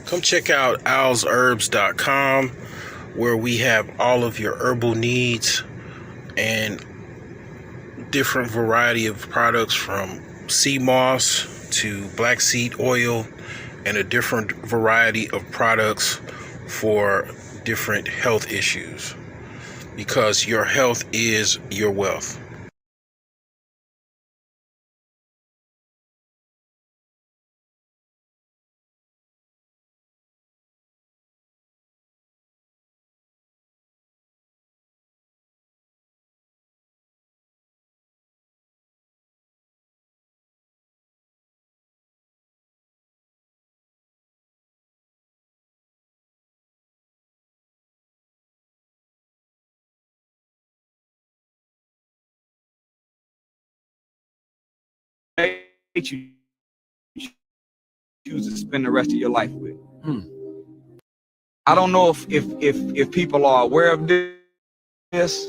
Come check out owlsherbs.com where we have all of your herbal needs and different variety of products from sea moss to black seed oil and a different variety of products for different health issues because your health is your wealth. Made you choose to spend the rest of your life with. I don't know if people are aware of this,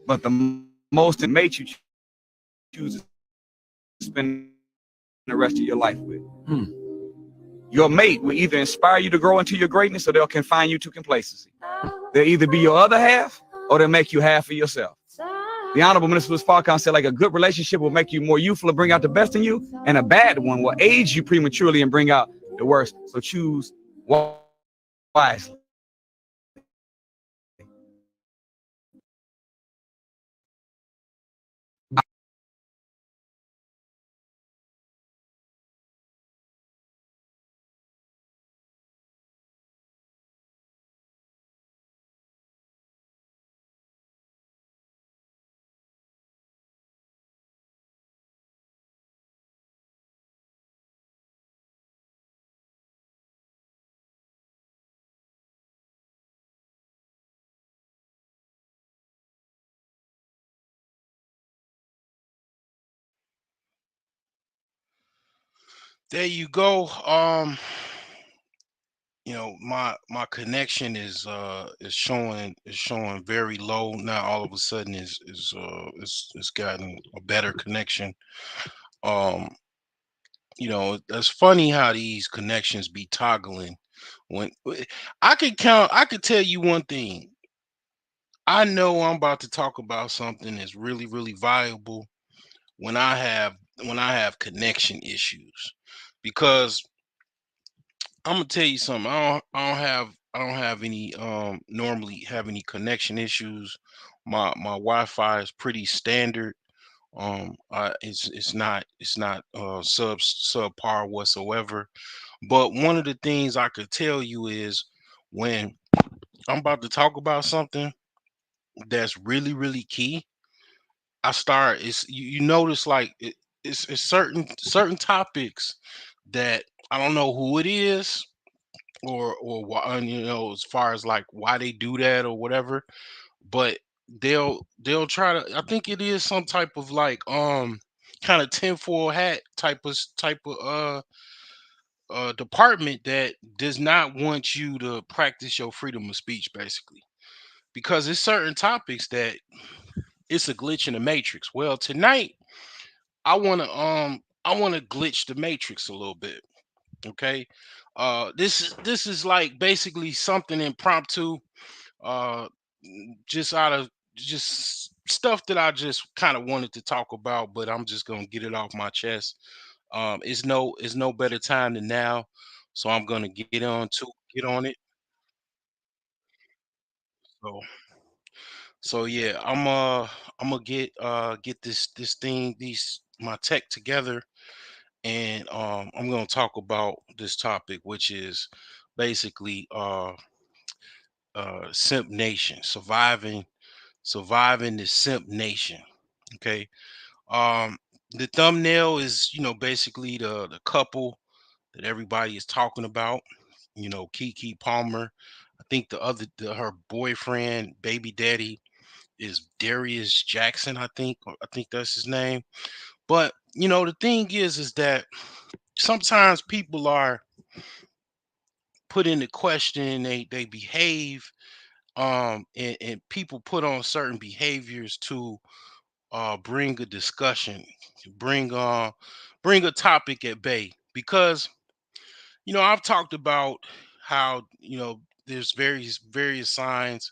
but the most it made you choose to spend the rest of your life with. Your mate will either inspire you to grow into your greatness or they'll confine you to complacency. They'll either be your other half or they'll make you half of yourself. The Honorable Minister Farrakhan said, like, a good relationship will make you more youthful and bring out the best in you, and a bad one will age you prematurely and bring out the worst. So choose wisely. There you go. My connection is showing very low now. All of a sudden is gotten a better connection. Um, it's funny how these connections be toggling. When I could tell you one thing. I know I'm about to talk about something that's really, really valuable when I have connection issues, because I'm gonna tell you something. I don't have any normally have any connection issues. My Wi-Fi is pretty standard. It's not subpar whatsoever. But one of the things I could tell you is when I'm about to talk about something that's really, really key, I start it's you notice like it's certain topics that I don't know who it is or why, as far as like why they do that or whatever, but they'll try to, I think it is some type of like kind of tinfoil hat type of department that does not want you to practice your freedom of speech, basically, because it's certain topics that it's a glitch in the matrix. Well, tonight I want to glitch the matrix a little bit. Okay. This is like basically something impromptu, uh just out of just stuff that I just kind of wanted to talk about, but I'm just gonna get it off my chest. It's no better time than now, so I'm gonna get on it. So so yeah, I'm gonna get this my tech together, and I'm gonna talk about this topic, which is basically Simp Nation, surviving the Simp Nation. Okay. Um, the thumbnail is, basically the couple that everybody is talking about. Kiki Palmer. I think her boyfriend, baby daddy, is Darius Jackson. I think that's his name. But the thing is that sometimes people are put into question. They behave, and people put on certain behaviors to bring a discussion, bring uh bring a topic at bay, because I've talked about how, there's various signs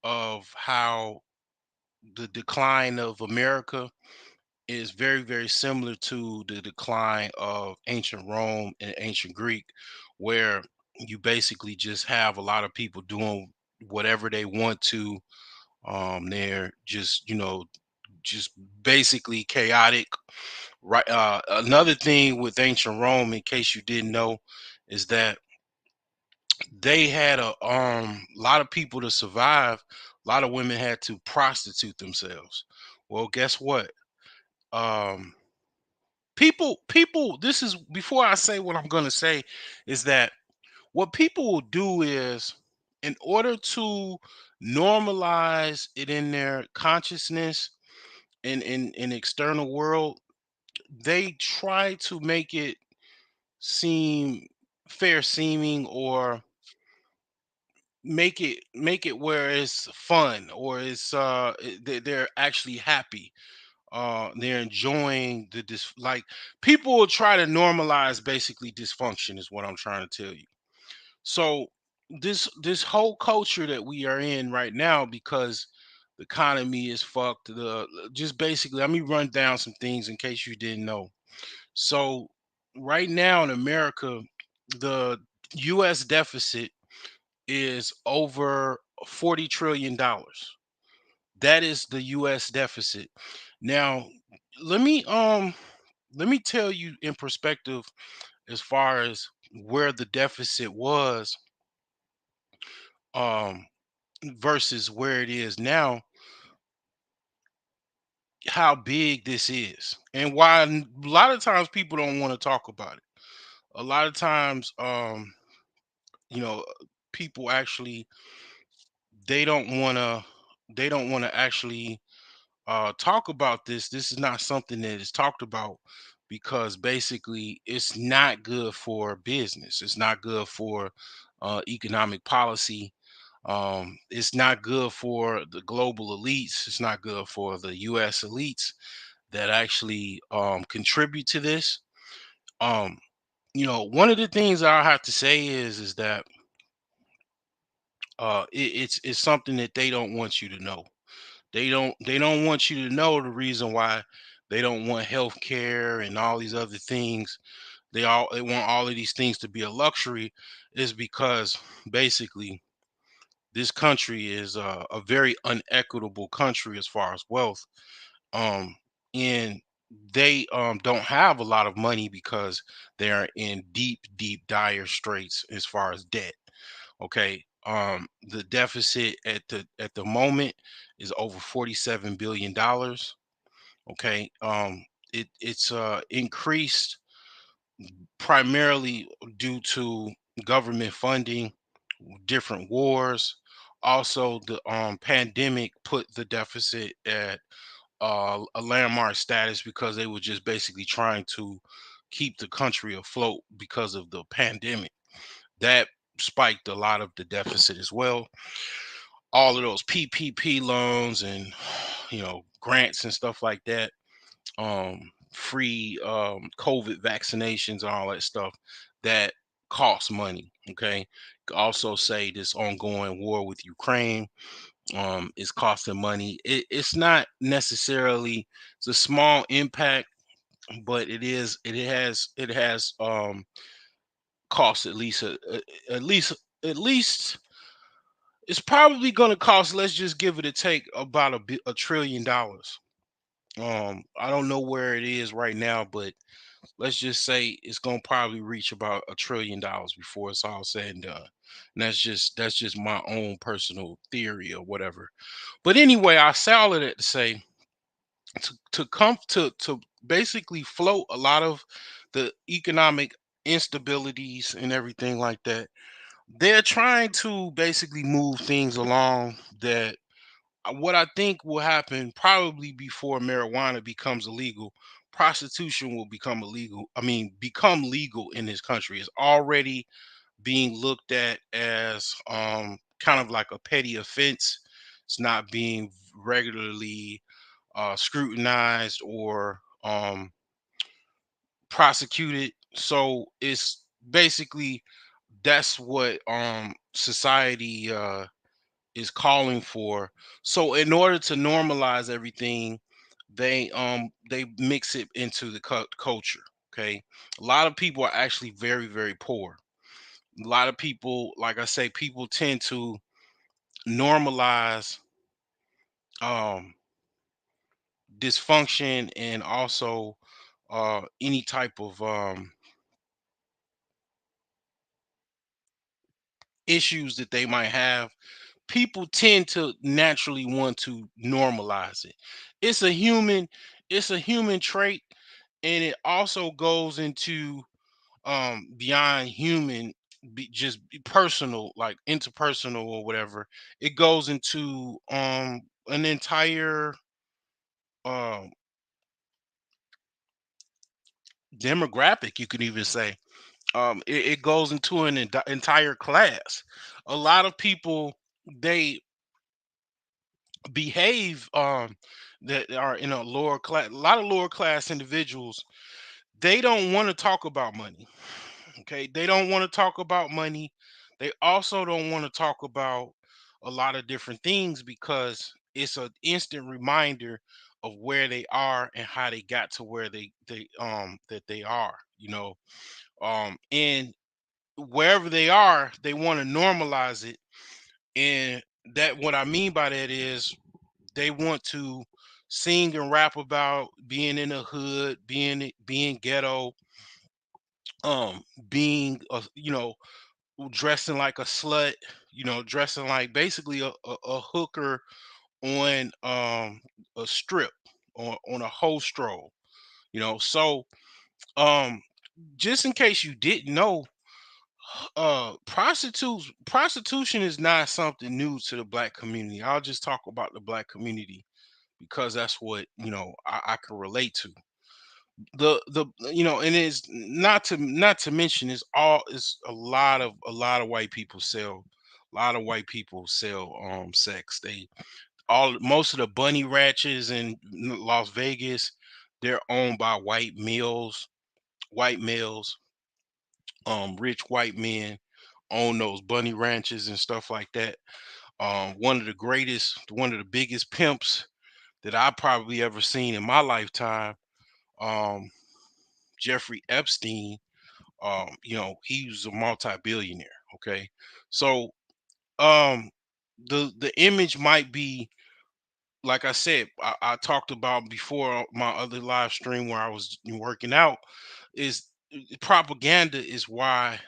of how the decline of America is very, very similar to the decline of ancient Rome and ancient Greek, where you basically just have a lot of people doing whatever they want to. They're just, just basically chaotic. Right. Another thing with ancient Rome, in case you didn't know, is that they had a lot of people to survive. A lot of women had to prostitute themselves. Well, guess what? Um, people. This is before I say what I'm gonna say, is that what people will do is, in order to normalize it in their consciousness and in external world, they try to make it seem fair seeming, or make it where it's fun, or it's they're actually happy, they're enjoying like, people will try to normalize basically dysfunction, is what I'm trying to tell you. So this whole culture that we are in right now, because the economy is fucked, the just basically, let me run down some things in case you didn't know. So right now in America, the US deficit is over $40 trillion. That is the US deficit. Now, let me um let me tell you in perspective, as far as where the deficit was, um versus where it is now, how big this is, and why a lot of times people don't want to talk about it. A lot of times, you know people actually, they don't want to actually talk about this. This is not something that is talked about, because basically it's not good for business. It's not good for economic policy. It's not good for the global elites. It's not good for the U.S. elites that actually contribute to this. Um, one of the things I have to say is that it's something that they don't want you to know. They don't want you to know the reason why they don't want health care and all these other things. They want all of these things to be a luxury, is because basically this country is a very unequitable country as far as wealth. And they don't have a lot of money because they are in deep, deep, dire straits as far as debt. Okay. The deficit at the moment is over $47 billion. Okay. It's increased primarily due to government funding, different wars. Also, the pandemic put the deficit at a landmark status, because they were just basically trying to keep the country afloat because of the pandemic. That spiked a lot of the deficit as well. All of those PPP loans and grants and stuff like that, free COVID vaccinations and all that stuff, that costs money. Okay, also say this ongoing war with Ukraine is costing money. It's not necessarily, it's a small impact, but it has cost at least at least at least it's probably going to cost, let's just give it a take, about $1 trillion. I don't know where it is right now, but let's just say it's going to probably reach about $1 trillion before it's all said and done. And that's just my own personal theory or whatever. But anyway, I say all of that to say, to come to basically float a lot of the economic instabilities and everything like that. They're trying to basically move things along, that what I think will happen probably before marijuana becomes illegal, prostitution will become illegal. I mean, become legal in this country. It's already being looked at as kind of like a petty offense. It's not being regularly scrutinized or prosecuted. So it's basically that's what society is calling for. So in order to normalize everything, they mix it into the culture. Okay, a lot of people are actually very very poor. A lot of people, like I say, people tend to normalize um dysfunction and also any type of issues that they might have. People tend to naturally want to normalize it. It's a human, it's a human trait, and it also goes into beyond human, personal, like interpersonal or whatever. It goes into an entire um demographic, you could even say. It goes into an entire class. A lot of people, they behave that are in a lower class. A lot of lower class individuals, they don't want to talk about money. Okay, they don't want to talk about money. They also don't want to talk about a lot of different things because it's an instant reminder of where they are and how they got to where they that they are, and wherever they are, they want to normalize it. And that, what I mean by that is, they want to sing and rap about being in the hood, being ghetto, um, being dressing like a slut, dressing like basically a hooker on a strip, on a hoe stroll, So um just in case you didn't know, prostitution is not something new to the black community. I'll just talk about the black community because that's what I can relate to. And it's not to mention, it's a lot of white people sell, sex. They all Most of the bunny ranches in Las Vegas, they're owned by white males, rich white men own those bunny ranches and stuff like that. One of the biggest pimps that I probably ever seen in my lifetime, um, Jeffrey Epstein. He was a multi-billionaire. Okay, so um, the image might be, like I said, I talked about before my other live stream where I was working out, is propaganda is why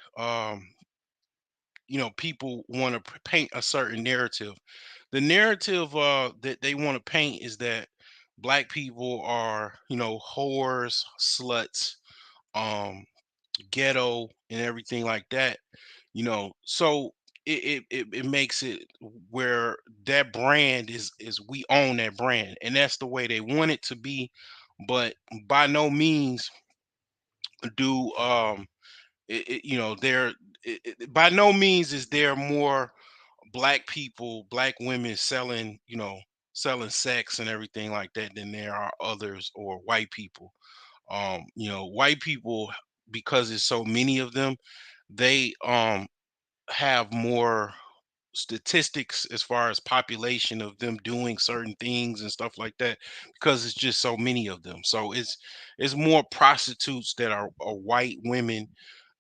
people want to paint a certain narrative. The narrative that they want to paint is that black people are, whores, sluts, um, ghetto, and everything like that. So it makes it where that brand is we own that brand, and that's the way they want it to be. But by no means do there by no means is there more black people, black women selling sex and everything like that than there are others, or white people. White people, because there's so many of them, they have more statistics as far as population of them doing certain things and stuff like that, because it's just so many of them. So it's more prostitutes that are white women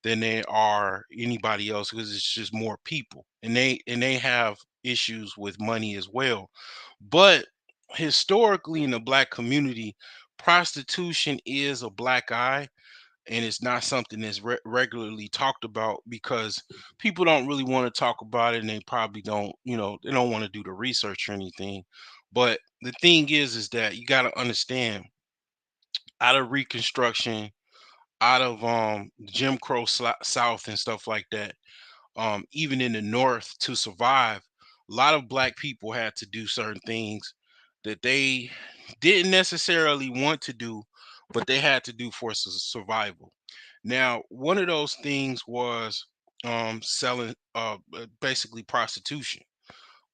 than they are anybody else, because it's just more people, and they have issues with money as well. But historically, in the black community, prostitution is a black eye, and it's not something that's regularly talked about because people don't really want to talk about it, and they probably don't, they don't want to do the research or anything. But the thing is that you got to understand, out of reconstruction, out of Jim Crow South and stuff like that, even in the North, to survive, a lot of black people had to do certain things that they didn't necessarily want to do, but they had to do for survival. Now, one of those things was selling, basically prostitution.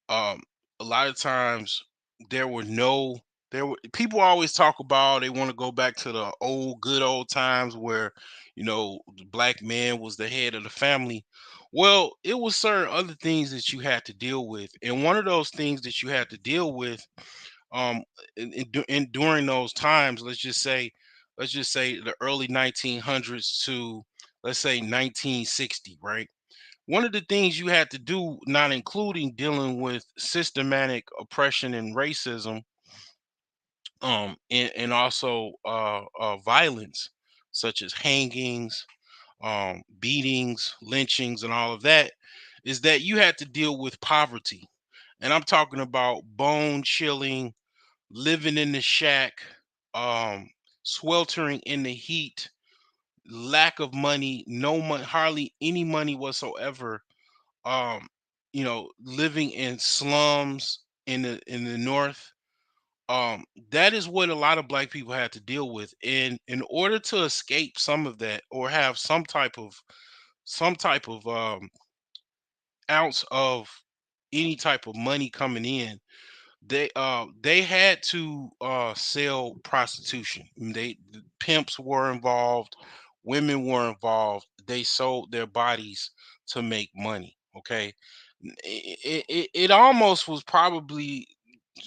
Um, a lot of times there were no There were people always talk about they want to go back to the old good old times where the black man was the head of the family. Well, it was certain other things that you had to deal with, and one of those things that you had to deal with, um, during those times, let's just say the early 1900s to, let's say, 1960, right? One of the things you had to do, not including dealing with systematic oppression and racism, and also violence, such as hangings, beatings, lynchings, and all of that, is that you had to deal with poverty. And I'm talking about bone chilling, living in the shack, um, sweltering in the heat, lack of money, no money, hardly any money whatsoever. Living in slums in the north. That is what a lot of black people had to deal with, and in order to escape some of that, or have some type of ounce of any type of money coming in, they had to sell prostitution. The pimps were involved, women were involved. They sold their bodies to make money. Okay, it almost was probably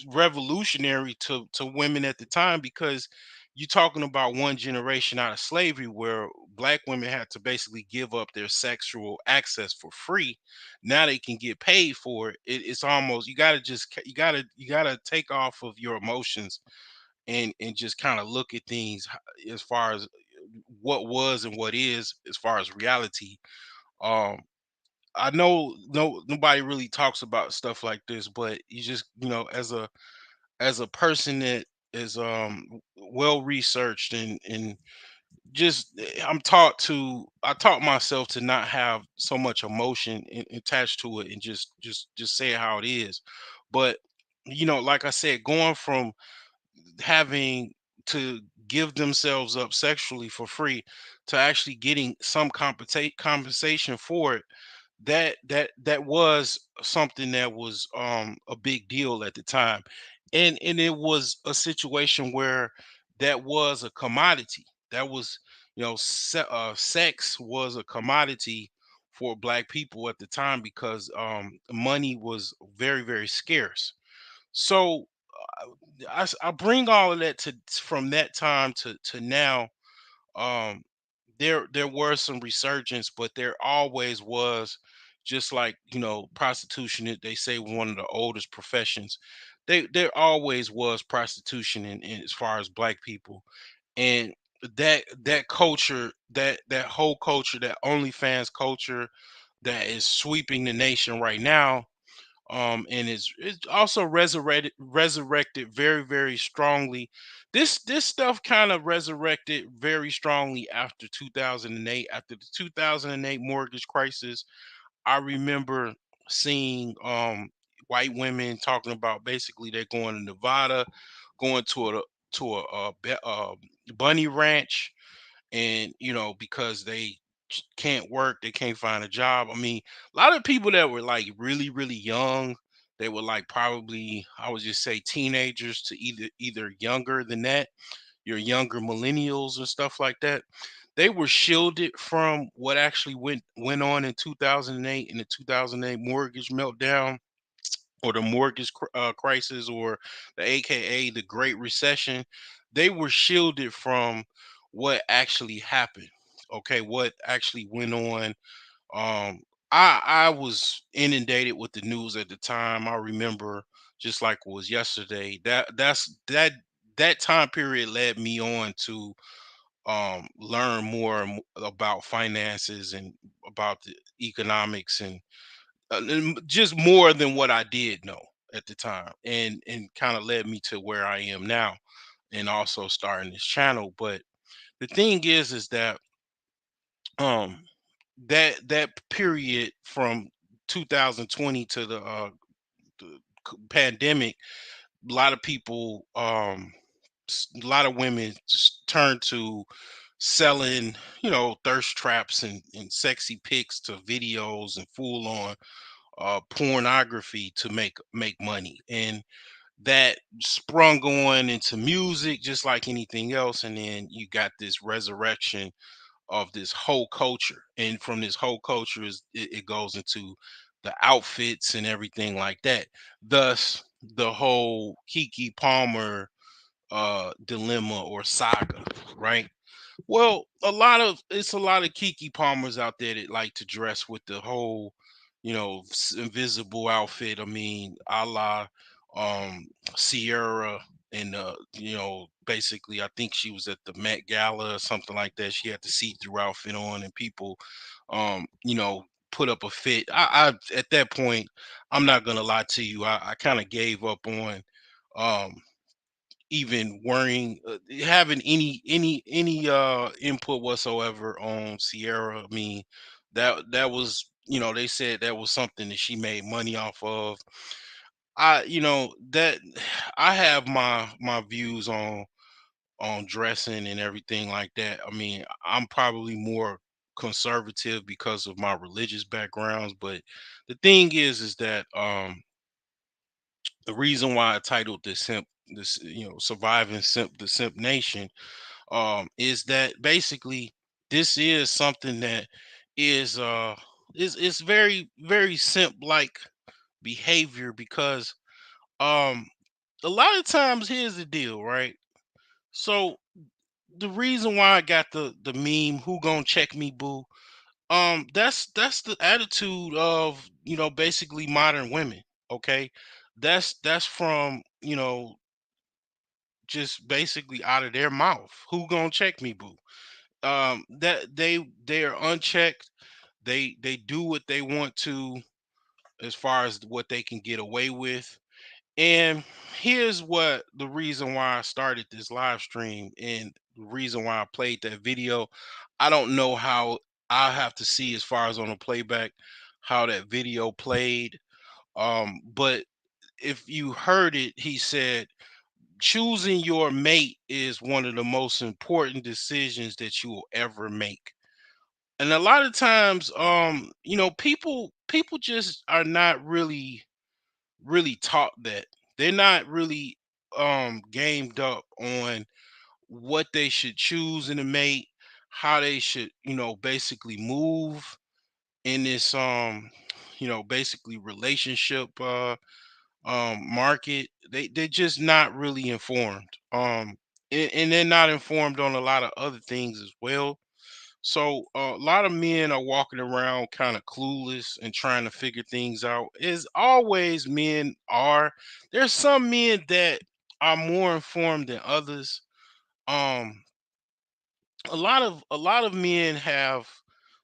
revolutionary to women at the time, because you're talking about one generation out of slavery where black women had to basically give up their sexual access for free. Now they can get paid for it. It's almost, you got to just you got to take off of your emotions, and just kind of look at things as far as what was and what is, as far as reality. um I know nobody really talks about stuff like this, but you just, as a person that is well researched, and just I taught myself to not have so much emotion attached to it, and just say it how it is. But like I said, going from having to give themselves up sexually for free to actually getting some compensation for it, that was something that was a big deal at the time. And it was a situation where that was a commodity. That was, sex was a commodity for black people at the time, because money was very, very scarce. So I bring all of that to from that time to now. um there were some resurgence, but there always was, just like, prostitution, they say one of the oldest professions. There always was prostitution in as far as black people. And that culture, that whole culture, that OnlyFans culture, that is sweeping the nation right now, and it's also resurrected very, very strongly. This stuff kind of resurrected very strongly after 2008, after the 2008 mortgage crisis. I remember seeing white women talking about, basically, they're going to Nevada, going to a bunny ranch, and because they can't work, they can't find a job. I mean, a lot of people that were like really, really young, they were like, probably, I would just say, teenagers to either younger than that, your younger millennials and stuff like that. They were shielded from what actually went on in 2008, in the 2008 mortgage meltdown, or the mortgage crisis, or the AKA the Great Recession. They were shielded from what actually happened. Okay, what actually went on. Um, I was inundated with the news at the time. I remember, just like it was yesterday. That time period led me on to learn more about finances, and about the economics, and just more than what I did know at the time, and kind of led me to where I am now, and also starting this channel. But the thing is that um that period from 2020 to the pandemic, a lot of people, a lot of women just turned to selling, thirst traps and sexy pics to videos, and full on pornography to make money. And that sprung on into music just like anything else, and then you got this resurrection of this whole culture, and from this whole culture it goes into the outfits and everything like that. Thus the whole Kiki Palmer dilemma or saga, right? Well, a lot of Kiki Palmers out there that like to dress with the whole, invisible outfit. I mean, a la Sierra, and basically, I think she was at the Met Gala or something like that. She had the see-through outfit on, and people, put up a fit. I at that point, I'm not gonna lie to you. I kind of gave up on. Um, Even worrying, having any input whatsoever on Sierra. I mean, that was, they said that was something that she made money off of. That I have my views on dressing and everything like that. I mean, I'm probably more conservative because of my religious backgrounds, but the thing is that the reason why I titled this Simp, this, surviving Simp, the Simp Nation, is that basically this is something that is very very simp like behavior, because um a lot of times, here's the deal, right? So the reason why I got the meme, "Who gonna check me, boo?" That's the attitude of, basically modern women. Okay, that's from, just basically out of their mouth. "Who gonna check me, boo?" That they are unchecked. They do what they want to, as far as what they can get away with. And here's what the reason why I started this live stream, and the reason why I played that video. I don't know how, I have to see as far as on the playback how that video played. But if you heard it, he said choosing your mate is one of the most important decisions that you will ever make. And a lot of times, people just are not really taught that. They're not really gamed up on what they should choose in a mate, how they should, basically move in this basically relationship market. They're just not really informed. And they're not informed on a lot of other things as well. So a lot of men are walking around kind of clueless and trying to figure things out. As always, men are. There's some men that are more informed than others. Um, a lot of men have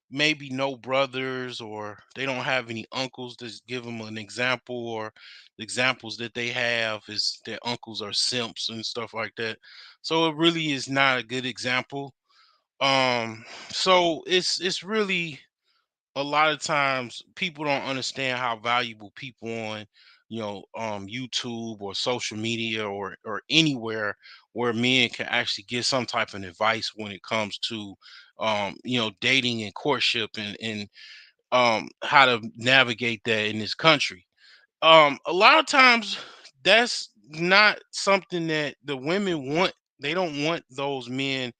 maybe no brothers, or they don't have any uncles to give them an example, or the examples that they have is their uncles are simps and stuff like that. So it really is not a good example. So it's really, a lot of times people don't understand how valuable people on, YouTube or social media, or anywhere where men can actually get some type of advice when it comes to dating and courtship, and how to navigate that in this country. A lot of times that's not something that the women want. They don't want those men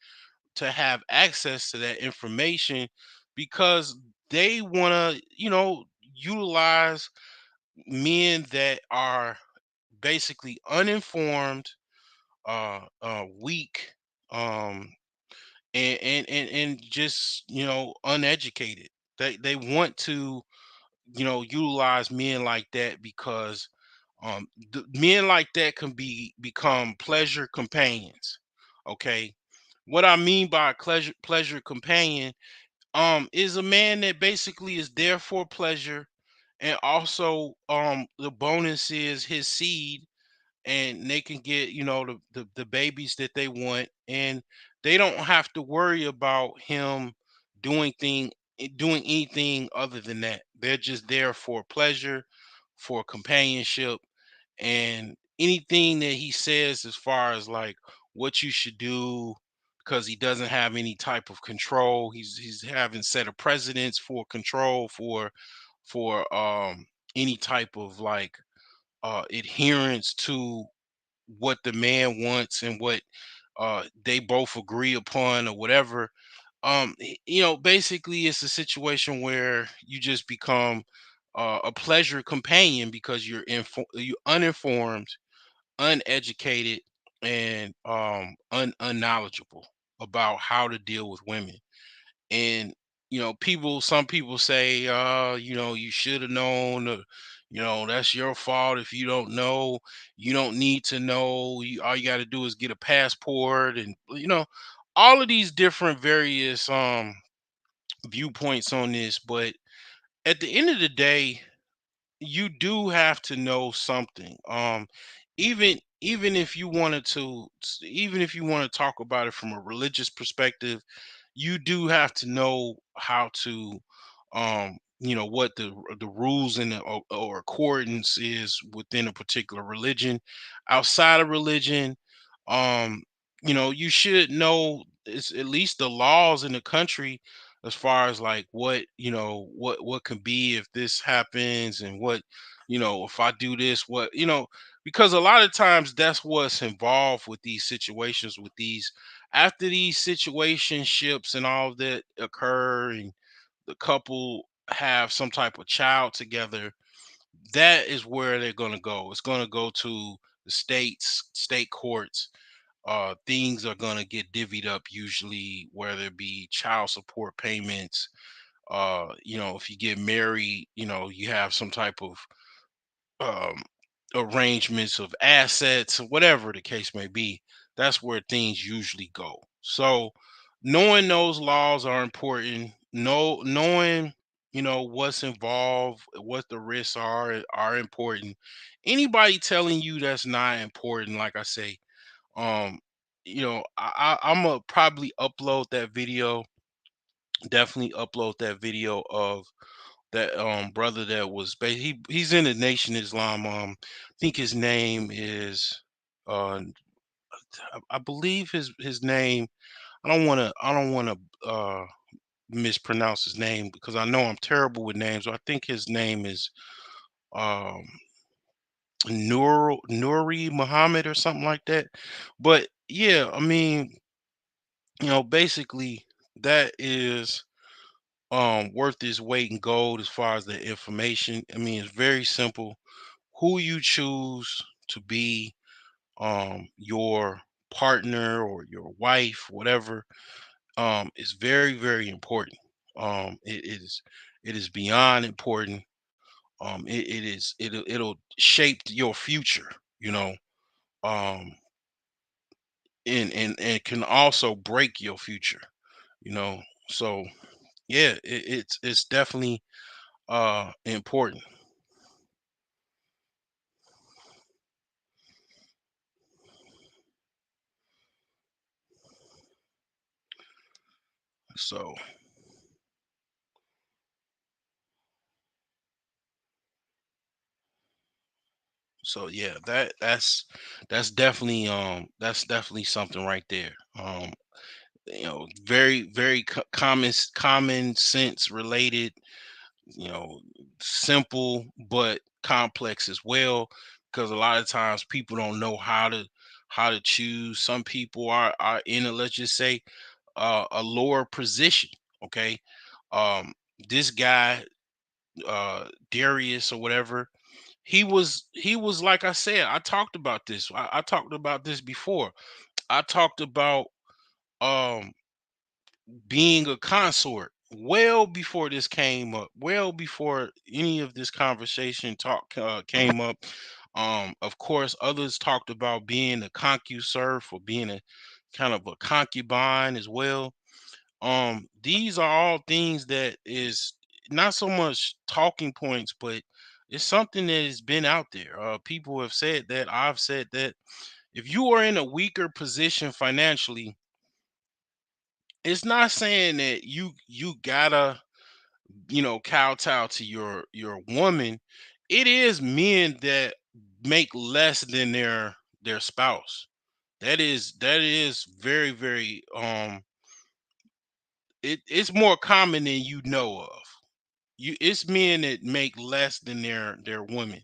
to have access to that information, because they want to, utilize men that are basically uninformed, weak, um, and just, uneducated. They want to, utilize men like that, because men like that can become pleasure companions. Okay, what I mean by pleasure companion, is a man that basically is there for pleasure, and also the bonus is his seed, and they can get, the babies that they want, and they don't have to worry about him doing anything other than that. They're just there for pleasure, for companionship, and anything that he says as far as like what you should do, because he doesn't have any type of control. He's having set a precedence for control, for any type of like adherence to what the man wants and what they both agree upon or whatever. Basically it's a situation where you just become a pleasure companion because you're uninformed, uneducated, and unknowledgeable about how to deal with women. And some people say, you should have known, that's your fault if you don't know. You don't need to know. All you got to do is get a passport, and all of these different various viewpoints on this. But at the end of the day, you do have to know something. Even if you wanted to, even if you want to talk about it from a religious perspective, you do have to know how to, what the rules and or accordance is within a particular religion. Outside of religion, um you should know it's at least the laws in the country, as far as like what can be if this happens, and what, if I do this, what, because a lot of times that's what's involved with these situations, with these, after these situationships and all of that occur, and the couple have some type of child together, that is where they're going to go. It's going to go to the state courts. Things are going to get divvied up, usually, whether it be child support payments. If you get married, you have some type of um, arrangements of assets, or whatever the case may be. That's where things usually go. So, knowing those laws are important. Knowing what's involved, what the risks are important. Anybody telling you that's not important, like I say, um, I'm gonna probably upload that video. Definitely upload that video of that brother that was he's in the Nation Islam. I think his name is I believe his name. I don't want to mispronounce his name because I know I'm terrible with names. So I think his name is um Nuri Muhammad or something like that. But yeah, I mean, basically that is worth its weight in gold as far as the information. I mean, it's very simple. Who you choose to be your partner or your wife, whatever, is very, very important. It is beyond important. It'll shape your future, you know, um, and can also break your future, you know. So yeah, it's definitely important. So yeah, that's definitely something right there. Very, very common sense related, you know, simple but complex as well, because a lot of times people don't know how to choose. Some people are in a, let's just say, a lower position. Okay. um this guy, Darius or whatever, he was like I said, I talked about this. I talked about this before. I talked about um being a consort well before this came up, well before any of this conversation talk came up. Of course, others talked about being a concuserve, or being a kind of a concubine as well. These are all things that is not so much talking points, but it's something that has been out there. People have said that, I've said that, if you are in a weaker position financially, it's not saying that you gotta, kowtow to your woman. It is men that make less than their spouse. That is very, very it's more common than you know of. It's men that make less than their women.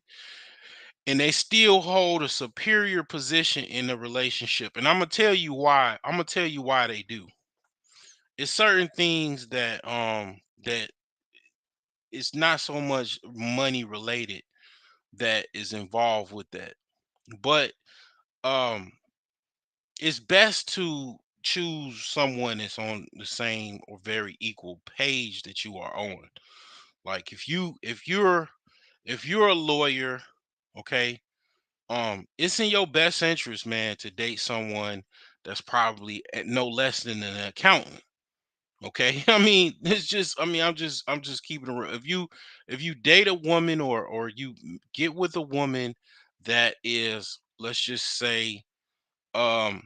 and they still hold a superior position in the relationship. And I'm gonna tell you why. I'm gonna tell you why they do. It's certain things that it's not so much money related that is involved with that. But um it's best to choose someone that's on the same or very equal page that you are on. Like if you're a lawyer, okay, it's in your best interest, man, to date someone that's probably at no less than an accountant. Okay. I mean, it's just I mean, I'm just keeping it real. If you date a woman or you get with a woman that is, let's just say, um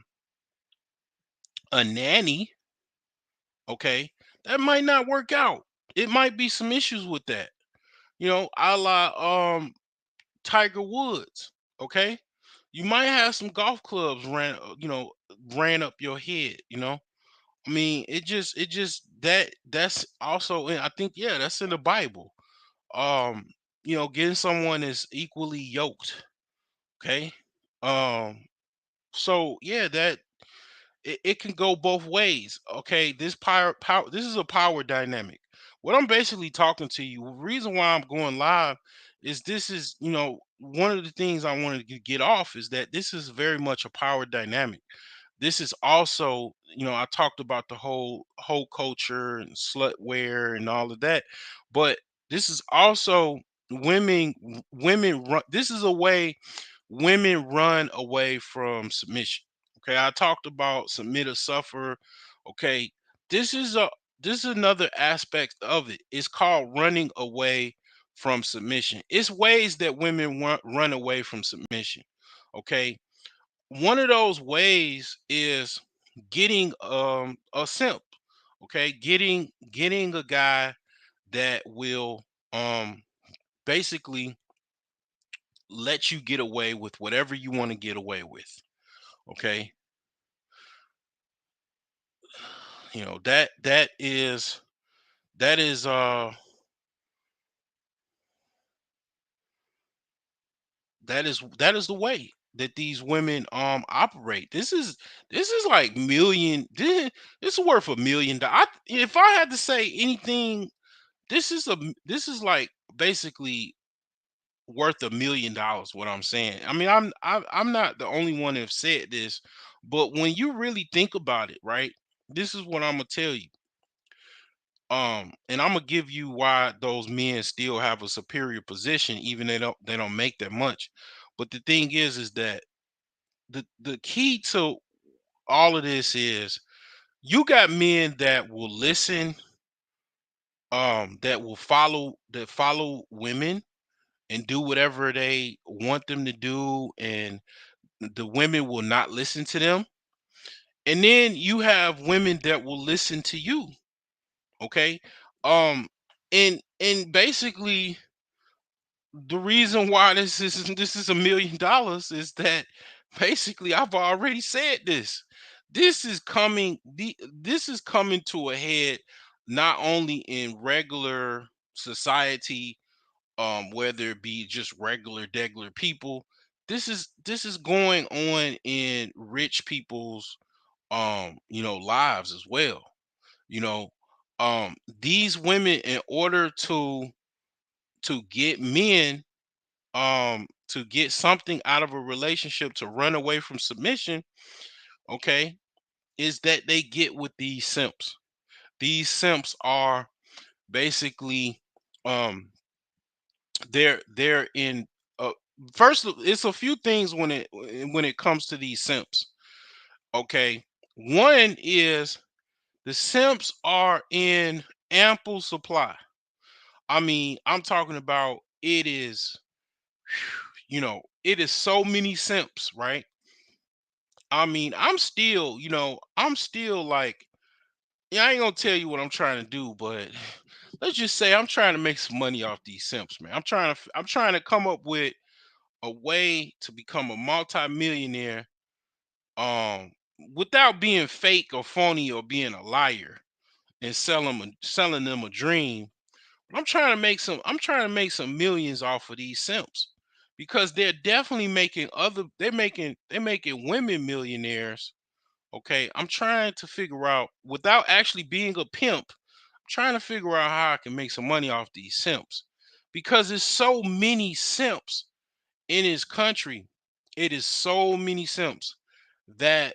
a nanny, okay, that might not work out. It might be some issues with that. A la Tiger Woods, okay? You might have some golf clubs ran up your head, you know? I mean, it just that's also I think, yeah, that's in the Bible. Um, getting someone is equally yoked, okay? Um, so yeah, that it can go both ways. Okay, this power this is a power dynamic. What I'm basically talking to you, the reason why I'm going live is this is, one of the things I wanted to get off is that this is very much a power dynamic. This is also, I talked about the whole culture and slut wear and all of that, but this is also women run, this is a way women run away from submission. Okay, I talked about submit or suffer. Okay, this is a this is another aspect of it. It's called running away from submission. It's ways that women run away from submission. Okay, one of those ways is getting a simp. Okay, getting a guy that will um basically let you get away with whatever you want to get away with. Okay, that is that is the way that these women operate. This is like this is worth $1 million. If I had to say anything, this is like basically worth $1 million. What I'm saying. I mean, I'm not the only one that have said this, but when you really think about it, right? This is what I'm gonna tell you. And I'm gonna give you why those men still have a superior position, even they don't make that much. But the thing is that the key to all of this is you got men that will listen, that follow women and do whatever they want them to do, and the women will not listen to them. And then you have women that will listen to you. Okay. And basically the reason why this is $1 million is that basically I've already said this. This is coming to a head not only in regular society, whether it be just regular people. This is going on in rich people's lives as well. You know, these women, in order to get men, to get something out of a relationship, to run away from submission, okay, is that they get with these simps. These simps are basically, um they're in, uh first, it's a few things when it comes to these simps. Okay, one is the simps are in ample supply. I mean, I'm talking about, it is so many simps, right? I mean, I'm still like, yeah, I ain't gonna tell you what I'm trying to do, but let's just say I'm trying to make some money off these simps, man. I'm trying to come up with a way to become a multi-millionaire, um without being fake or phony or being a liar and selling them a dream. I'm trying to make some millions off of these simps. because they're definitely making they're making women millionaires. Okay, I'm trying to figure out without actually being a pimp. I'm trying to figure out how I can make some money off these simps because there's so many simps in his country. It is so many simps that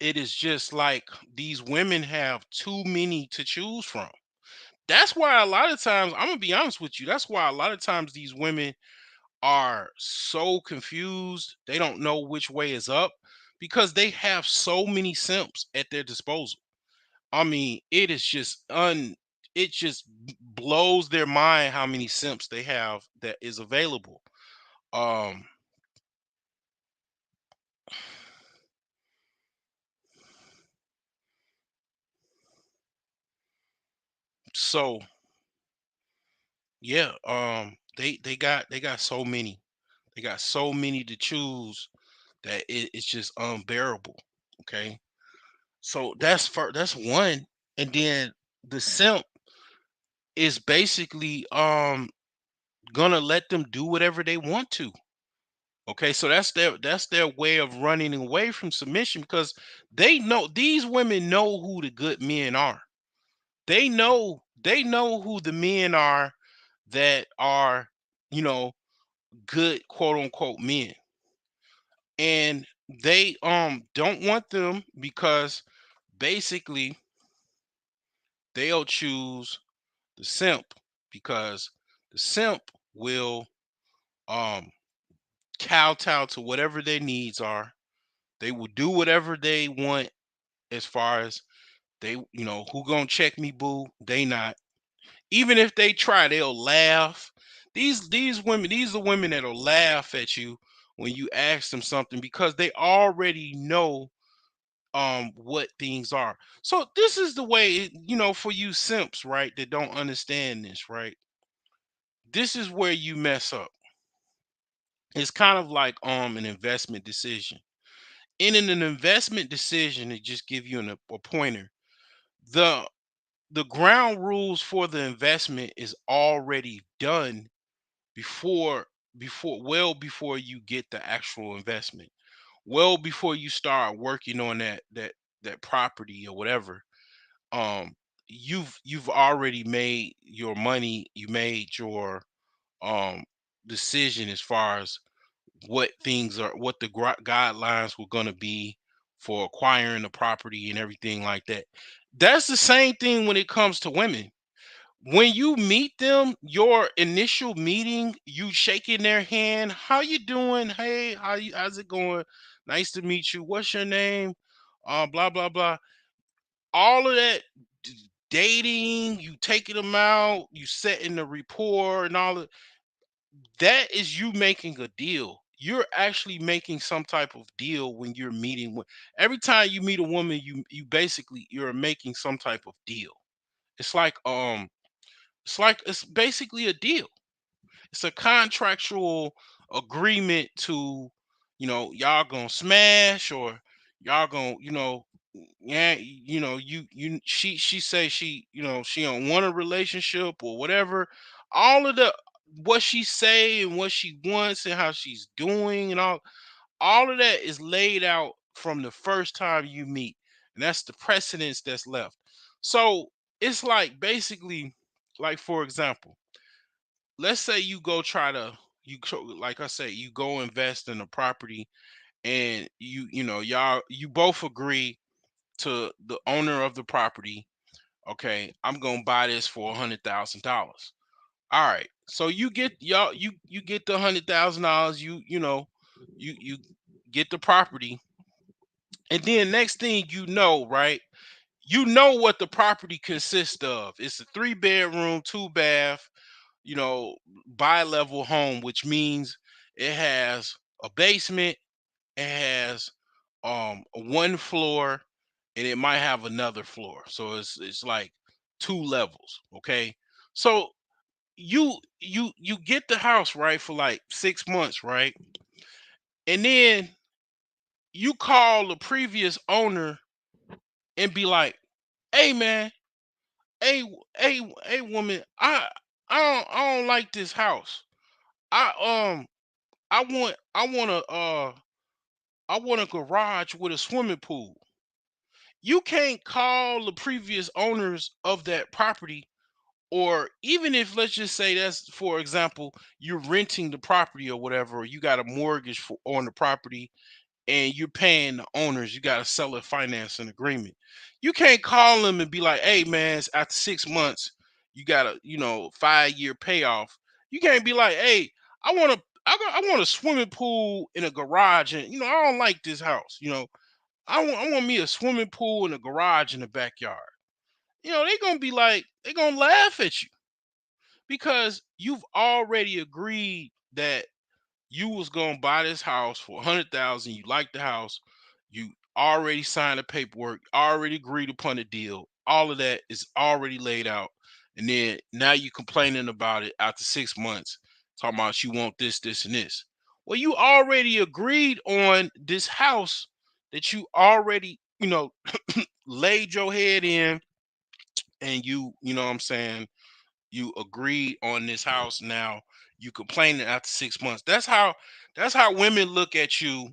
it is just like these women have too many to choose from. That's why a lot of times, I'm gonna be honest with you, that's why a lot of times these women are so confused. They don't know which way is up because they have so many simps at their disposal. I mean, it just blows their mind how many simps they have that is available. Um so yeah, they got so many. They got so many to choose that it's just unbearable. Okay. So that's one. And then the simp is basically gonna let them do whatever they want to. Okay, so that's their way of running away from submission because these women know who the good men are. They know who the men are that are, you know, good quote unquote men. And they don't want them because basically they'll choose the simp because the simp will um kowtow to whatever their needs are. They will do whatever they want as far as who gonna check me, boo? They not. Even if they try, they'll laugh. These women, these are women that'll laugh at you when you ask them something because they already know what things are. So this is the way for you simps, right, that don't understand this, right? This is where you mess up. It's kind of like an investment decision. In an investment decision, to just give you a pointer, the the ground rules for the investment is already done before well before you get the actual investment, well before you start working on that property or whatever. um you've already made your money. You made your um decision as far as what the guidelines were going to be for acquiring the property and everything like that. That's the same thing when it comes to women. When you meet them, your initial meeting, you shaking their hand, how you doing, hey, how's it going, nice to meet you, what's your name, blah blah blah, all of that. Dating, you taking them out, you setting the rapport and all of that is you making a deal. You're actually making some type of deal when you're meeting with. Every time you meet a woman, you basically you're making some type of deal. It's like it's basically a deal. It's a contractual agreement to, y'all gonna smash, or y'all gonna, yeah, she say she don't want a relationship or whatever. All of the what she say and what she wants and how she's doing and all of that is laid out from the first time you meet. And that's the precedence that's left. So it's like basically, like for example, let's say you go try to like I say, you go invest in a property, and you both agree to the owner of the property, okay, I'm gonna buy this for $100,000. All right, so you get the $100,000. You get the property, and then next thing you know, right, you know what the property consists of. It's a 3 bedroom, 2 bath, you know, bi-level home, which means it has a basement, it has a one floor, and it might have another floor. So it's like 2 levels. Okay. So you get the house, right, for like 6 months, right? And then you call the previous owner and be like, hey man, hey, hey, woman, I don't like this house. I I want a garage with a swimming pool. You can't call the previous owners of that property, or even if, let's just say, that's, for example, you're renting the property or whatever, or you got a mortgage on the property and you're paying the owners, you got a seller financing agreement. You can't call them and be like, hey man, after 6 months, you got a 5-year payoff. You can't be like, hey, I want a swimming pool in a garage, and I don't like this house. I want me a swimming pool and a garage in the backyard. They're gonna be like, they're gonna laugh at you because you've already agreed that you was gonna buy this house for 100,000. You like the house. You already signed the paperwork. Already agreed upon the deal. All of that is already laid out. And then now you complaining about it after 6 months, talking about you want this, this, and this. Well, you already agreed on this house that you already, laid your head in, and you know what I'm saying, you agreed on this house. Now you complaining after 6 months. That's how women look at you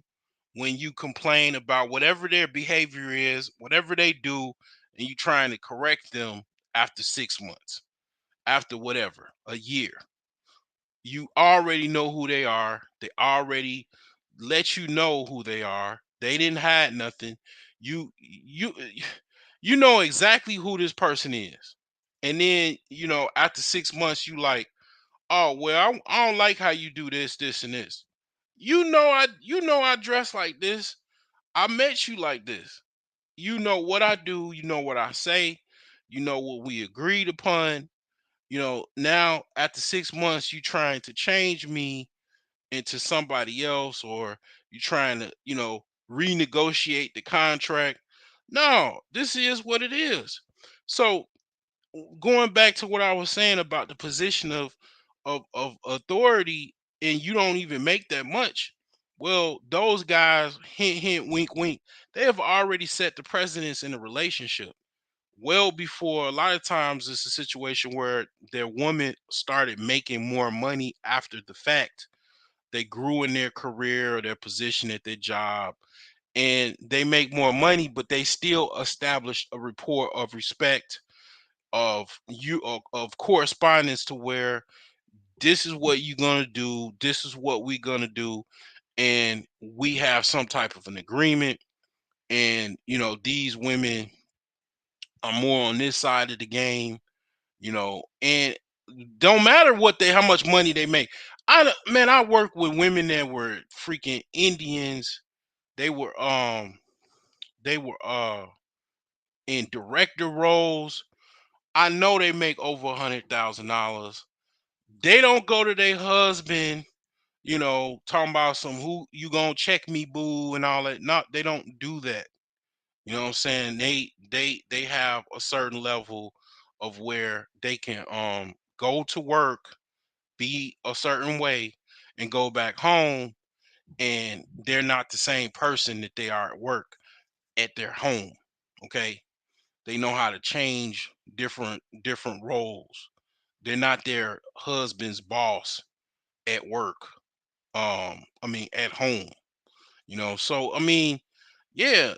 when you complain about whatever their behavior is, whatever they do, and you trying to correct them after 6 months, after whatever, a year. You already know who they are. They already let you know who they are. They didn't hide nothing. You you know exactly who this person is. And then, after 6 months, you like, oh well, I don't like how you do this, this, and this. I dress like this. I met you like this. You know what I do, you know what I say, you know what we agreed upon. Now after 6 months, you trying to change me into somebody else, or you trying to, renegotiate the contract. No, this is what it is. So going back to what I was saying about the position of authority, and you don't even make that much. Well, those guys, hint hint, wink wink, they have already set the precedence in a relationship well before. A lot of times it's a situation where their woman started making more money after the fact. They grew in their career or their position at their job, and they make more money, but they still establish a rapport of respect, of correspondence, to where this is what you're gonna do, this is what we're gonna do, and we have some type of an agreement. And these women are more on this side of the game, and don't matter how much money they make. I worked with women that were freaking Indians. They were they were in director roles. I know they make over $100,000. They don't go to their husband, talking about some, who you gonna check me, boo, and all that. Not, they don't do that. You know what I'm saying? They have a certain level of where they can go to work, be a certain way, and go back home, and they're not the same person that they are at work at their home. Okay? They know how to change different roles. They're not their husband's boss at work. I mean at home. So I mean, yeah,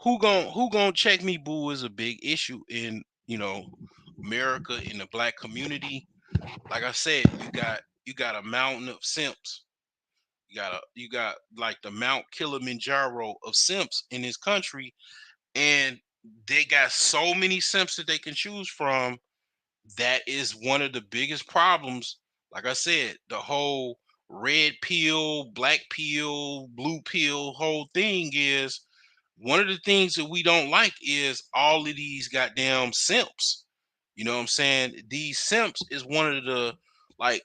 who gonna check me, boo, is a big issue in, America, in the black community. Like I said, you got a mountain of simps. You got like the Mount Kilimanjaro of simps in this country, and they got so many simps that they can choose from. That is one of the biggest problems. Like I said, the whole red pill, black pill, blue pill whole thing is, one of the things that we don't like is all of these goddamn simps. You know what I'm saying? These simps is one of the, like,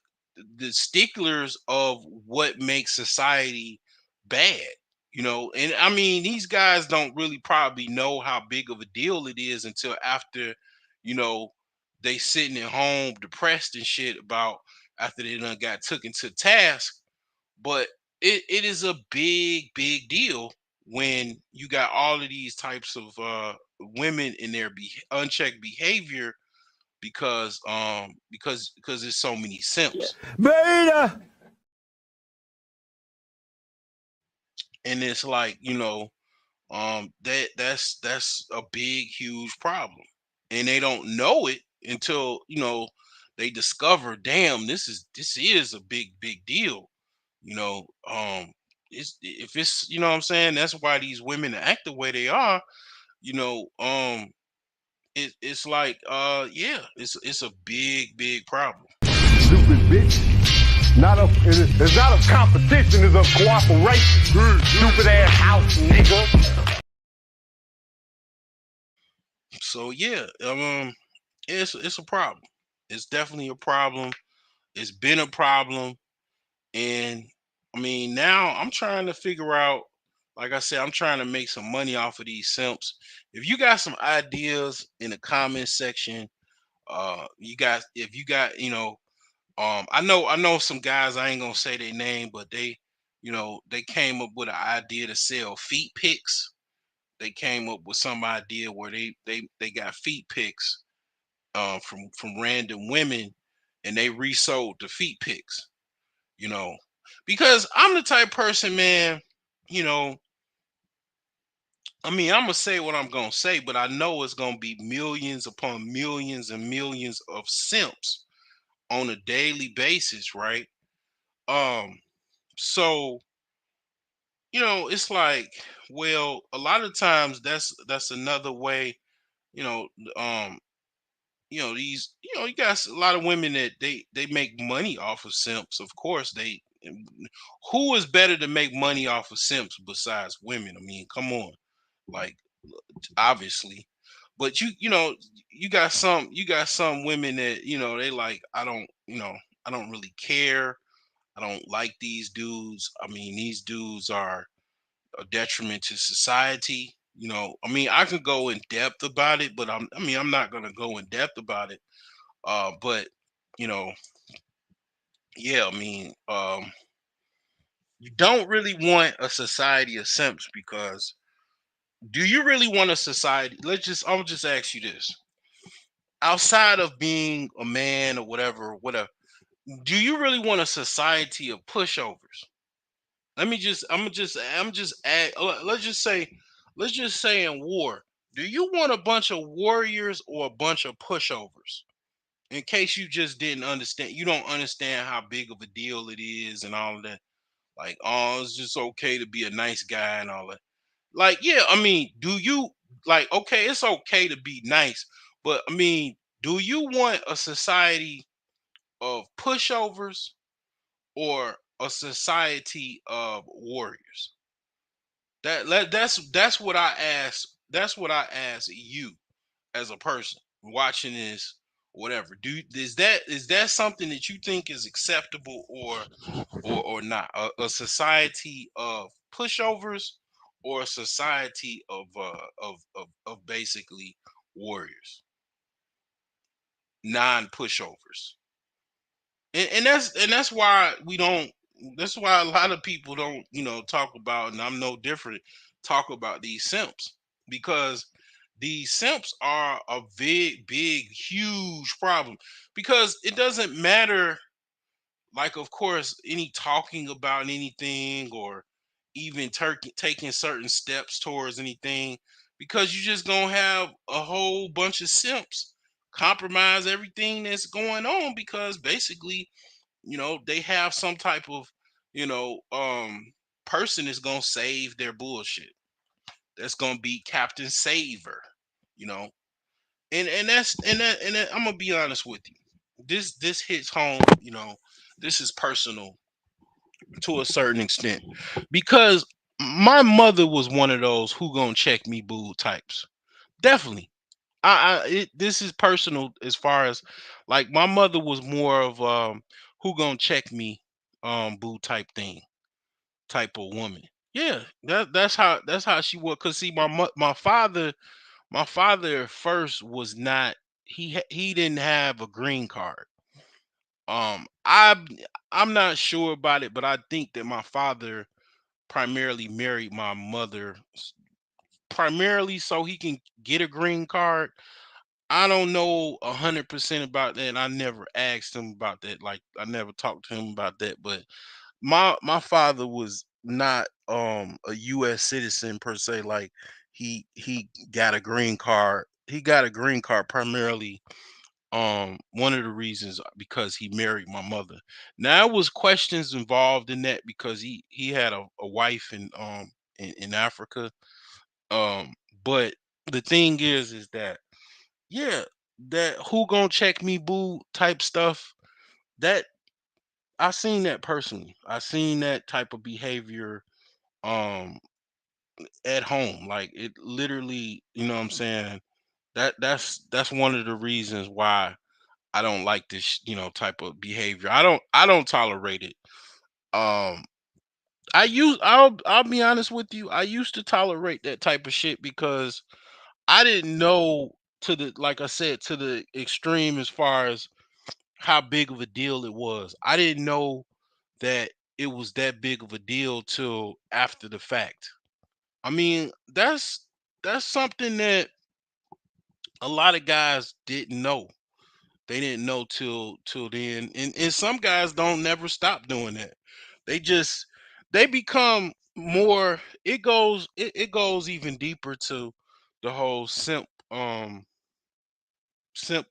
the sticklers of what makes society bad. And I mean, these guys don't really probably know how big of a deal it is until after, you know, they sitting at home depressed and shit about, after they done got taken to task. But it is a big deal when you got all of these types of women in their unchecked behavior, because there's so many simps. Beta. And it's like, that's a big huge problem, and they don't know it until they discover, damn, this is a big deal. you know it's, if it's, what I'm saying, that's why these women act the way they are. you know um it's like, yeah, it's a big problem. Stupid bitch. It's not a competition, it's a cooperation. Stupid ass house nigga. So yeah, it's a problem. It's definitely a problem. It's been a problem. And I mean, now I'm trying to figure out, like I said, I'm trying to make some money off of these simps. If you got some ideas in the comment section, you guys, if you got, I know some guys, I ain't gonna say their name, but they came up with an idea to sell feet pics. They came up with some idea where they got feet pics from random women, and they resold the feet pics. you know, because I'm the type person, man. You know, I mean, I'm gonna say what I'm gonna say, but I know it's gonna be millions upon millions and millions of simps on a daily basis, right? Um, so it's like, well, a lot of times that's another way, you know, um, you got a lot of women that they make money off of simps. Of course, who is better to make money off of simps besides women? I mean, come on, like, obviously. But you got some women that they like, I don't really care. I don't like these dudes. I mean, these dudes are a detriment to society. I mean, I could go in depth about it, but I'm not gonna go in depth about it. But you know, yeah, I mean, you don't really want a society of simps, because do you really want a society? I'll just ask you this: outside of being a man or whatever, do you really want a society of pushovers? I'm just add, let's just say in war, do you want a bunch of warriors or a bunch of pushovers? In case you just didn't understand, you don't understand how big of a deal it is and all of that. Like, oh, it's just okay to be a nice guy and all that. Like, yeah, I mean, do you, like, okay, it's okay to be nice, but I mean, do you want a society of pushovers or a society of warriors? That's what I ask. That's what I ask you as a person watching this, whatever. Is that something that you think is acceptable, or not? A society of pushovers or a society of basically warriors, non-pushovers. And that's why we don't. That's why a lot of people don't, talk about, and I'm no different. Talk about these simps, because these simps are a big, huge problem. Because it doesn't matter, like, of course, any talking about anything, or even taking certain steps towards anything, because you just gonna have a whole bunch of simps compromise everything that's going on, because basically, they have some type of, person that's gonna save their bullshit. That's gonna be Captain Saver, you know. And I'm gonna be honest with you. This hits home, this is personal to a certain extent, because my mother was one of those who gonna check me boo types. Definitely. This is personal, as far as, like, my mother was more of, who gonna check me, boo type thing, type of woman. Yeah, that's how she was. Cause see, my father first was not, he didn't have a green card. Um, I I'm not sure about it, but I think that my father primarily married my mother primarily so he can get a green card. I don't know 100% about that. I never asked him about that. Like I never talked to him about that. But my father was not a US citizen per se. Like he got a green card. He got a green card primarily one of the reasons because he married my mother. Now there was questions involved in that because he had a wife in Africa. Um but the thing is that yeah, that who gonna check me boo type stuff, that I seen that personally. I seen that type of behavior um at home. Like it literally, you know what I'm saying? That's one of the reasons why I don't like this, type of behavior. I don't tolerate it. Um I'll be honest with you. I used to tolerate that type of shit because I didn't know to the like I said to the extreme as far as how big of a deal it was. I didn't know that it was that big of a deal till after the fact. I mean, that's something that a lot of guys didn't know. They didn't know till then. And some guys don't never stop doing that. They just they become more it goes even deeper to the whole simp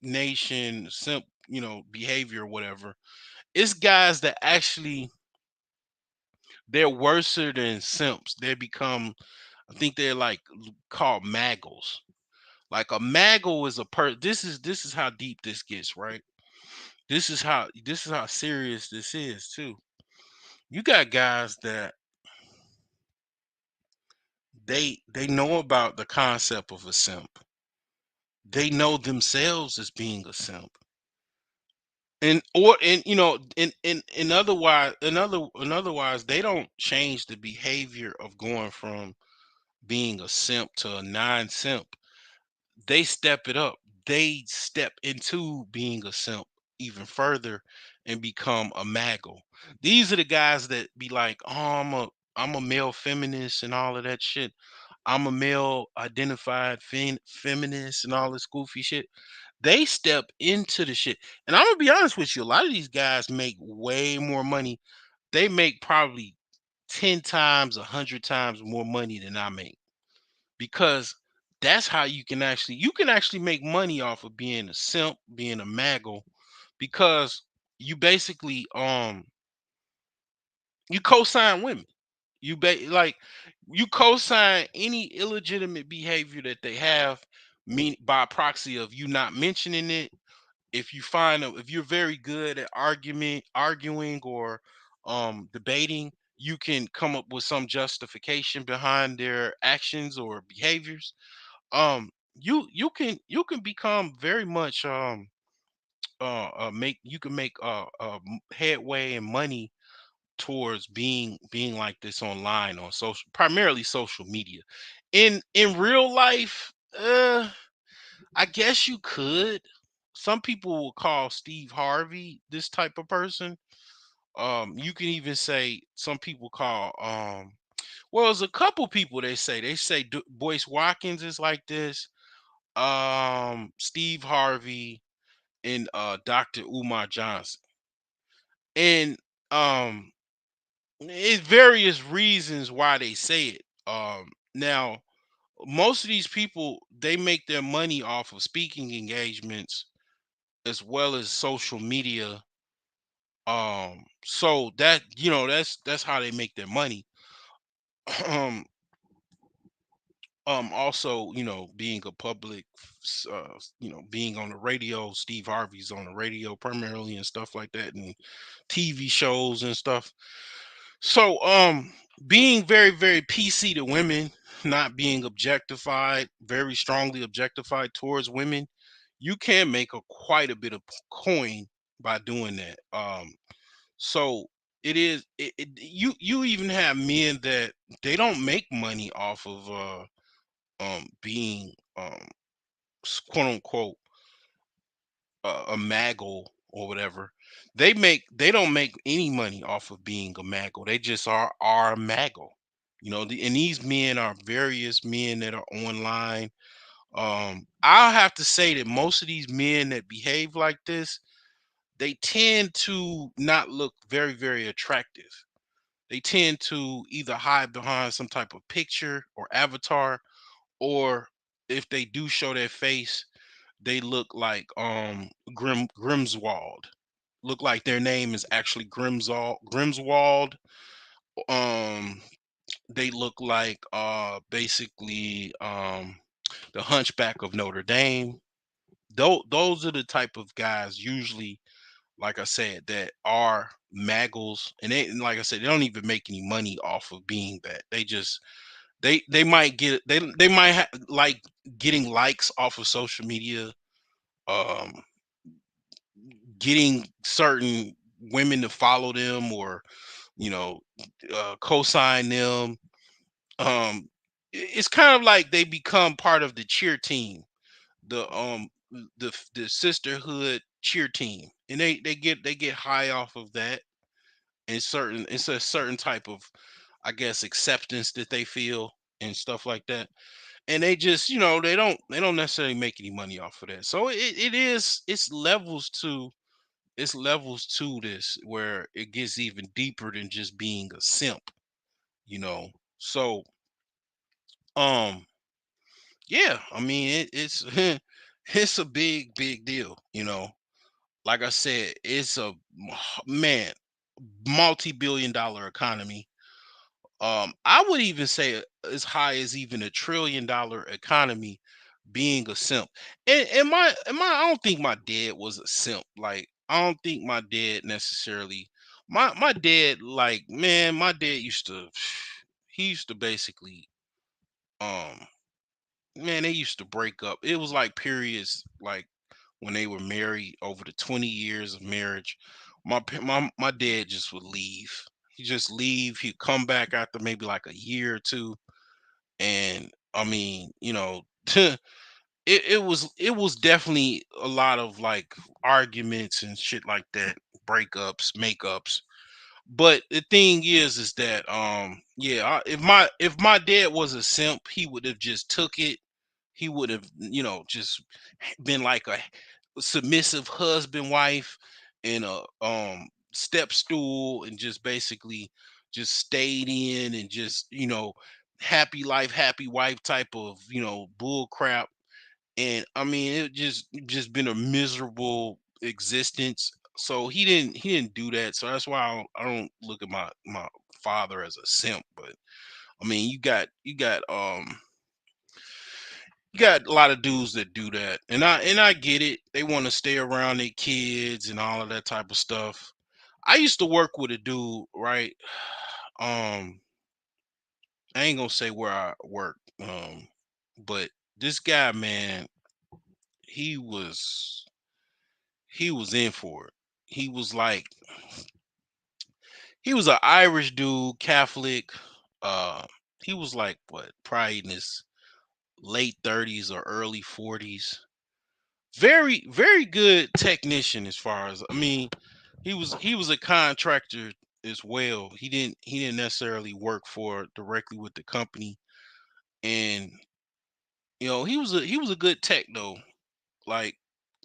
nation, simp, behavior, whatever. It's guys that actually they're worser than simps. They become, I think they're like called maggles. Like a maggle is a this is how deep this gets, right? This is how serious this is too. You got guys that they know about the concept of a simp. They know themselves as being a simp. And in otherwise they don't change the behavior of going from being a simp to a non-simp. They step it up. They step into being a simp even further and become a maggle. These are the guys that be like, "Oh, I'm a male feminist and all of that shit. I'm a male identified feminist and all this goofy shit." They step into the shit. And I'm gonna be honest with you, a lot of these guys make way more money. They make probably 10 times, 100 times more money than I make because that's how you can actually make money off of being a simp, being a maggle, because you basically you co-sign women. Like you co-sign any illegitimate behavior that they have, mean by proxy of you not mentioning it. If you're very good at arguing or debating, you can come up with some justification behind their actions or behaviors. You can become very much make you can make headway and money towards being like this online on social, primarily social media. In real life, I guess you could. Some people will call Steve Harvey this type of person. You can even say some people call well, there's a couple people they say Boyce Watkins is like this. Steve Harvey and Dr. Umar Johnson. And um it's various reasons why they say it. Now most of these people they make their money off of speaking engagements as well as social media. So that's how they make their money. um Also, being a public being on the radio. Steve Harvey's on the radio primarily and stuff like that, and TV shows and stuff. So being very very PC to women, not being objectified, very strongly objectified towards women, you can make quite a bit of coin by doing that. So you even have men that they don't make money off of being quote unquote a maggle or whatever. They don't make any money off of being a maggle. They just are a maggle. And these men are various men that are online. I'll have to say that most of these men that behave like this, they tend to not look very, very attractive. They tend to either hide behind some type of picture or avatar, or if they do show their face, they look like Grimswald. Look like their name is actually Grimswald. Um, they look like basically the Hunchback of Notre Dame. Those are the type of guys usually, like I said, that are maggles, and like I said, they don't even make any money off of being that. They just they might get they might like getting likes off of social media, um, getting certain women to follow them, or you know, co-sign them. It's kind of like they become part of the cheer team, the sisterhood cheer team, and they get high off of that. And it's a certain type of, I guess, acceptance that they feel and stuff like that. And they just, they don't necessarily make any money off of that. So it's levels to this, where it gets even deeper than just being a simp, you know. So um yeah, I mean, it's it's a big deal, you know. Like I said, it's a man, multi-billion dollar economy. I would even say as high as even $1 trillion economy, being a simp. I don't think my dad was a simp. Like, I don't think my dad necessarily, my dad, like, man, my dad used to he used to basically, um man, they used to break up. It was like periods, like when they were married, over the 20 years of marriage. My dad just would leave. He just leave. He'd come back after maybe like a year or two, and I mean, it was definitely a lot of like arguments and shit like that, breakups, makeups. But the thing is that yeah, if my dad was a simp, he would have just took it. He would have, just been like a submissive husband, wife, and a step stool, and just basically just stayed in, and just, happy life, happy wife type of, bull crap. And I mean, it just been a miserable existence. So he didn't do that. So that's why I don't look at my father as a simp. But I mean, you got a lot of dudes that do that, and I get it. They want to stay around their kids and all of that type of stuff. I used to work with a dude, right? I ain't gonna say where I work, but this guy, man, he was he was in for it. He was like, he was an Irish dude, Catholic. Uh, he was like, what, probably in his late 30s or early 40s. Very, very good technician, as far as, I mean, he was a contractor as well. He didn't necessarily work for directly with the company. And he was a good tech though. Like,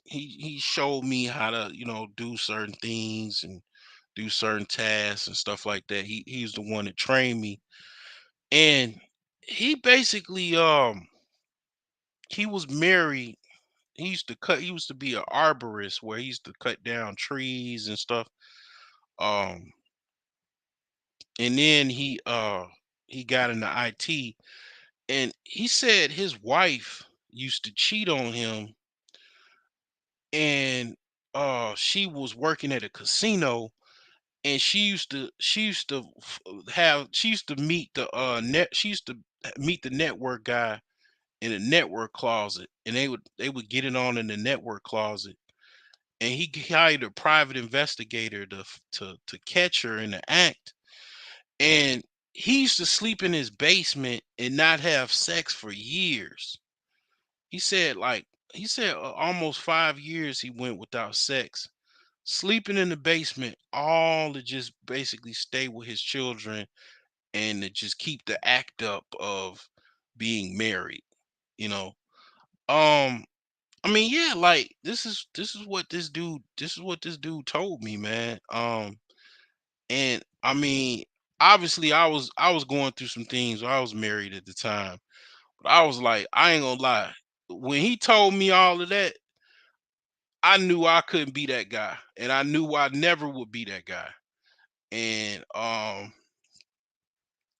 he showed me how to, do certain things and do certain tasks and stuff like that. He's the one that trained me. And he basically, he was married. He used to be an arborist, where he used to cut down trees and stuff. Um and then he got into IT, and he said his wife used to cheat on him, and she was working at a casino, and she used to meet the meet the network guy in a network closet, and they would get it on in the network closet, and he hired a private investigator to catch her in the act. And he used to sleep in his basement and not have sex for years. He said, like, almost 5 years he went without sex, sleeping in the basement, all to just basically stay with his children, and to just keep the act up of being married, you know. Um, I mean, yeah, like this is what this dude told me, man. And I mean, obviously I was going through some things. I was married at the time. But I was like, I ain't gonna lie. When he told me all of that, I knew I couldn't be that guy. And I knew I never would be that guy. And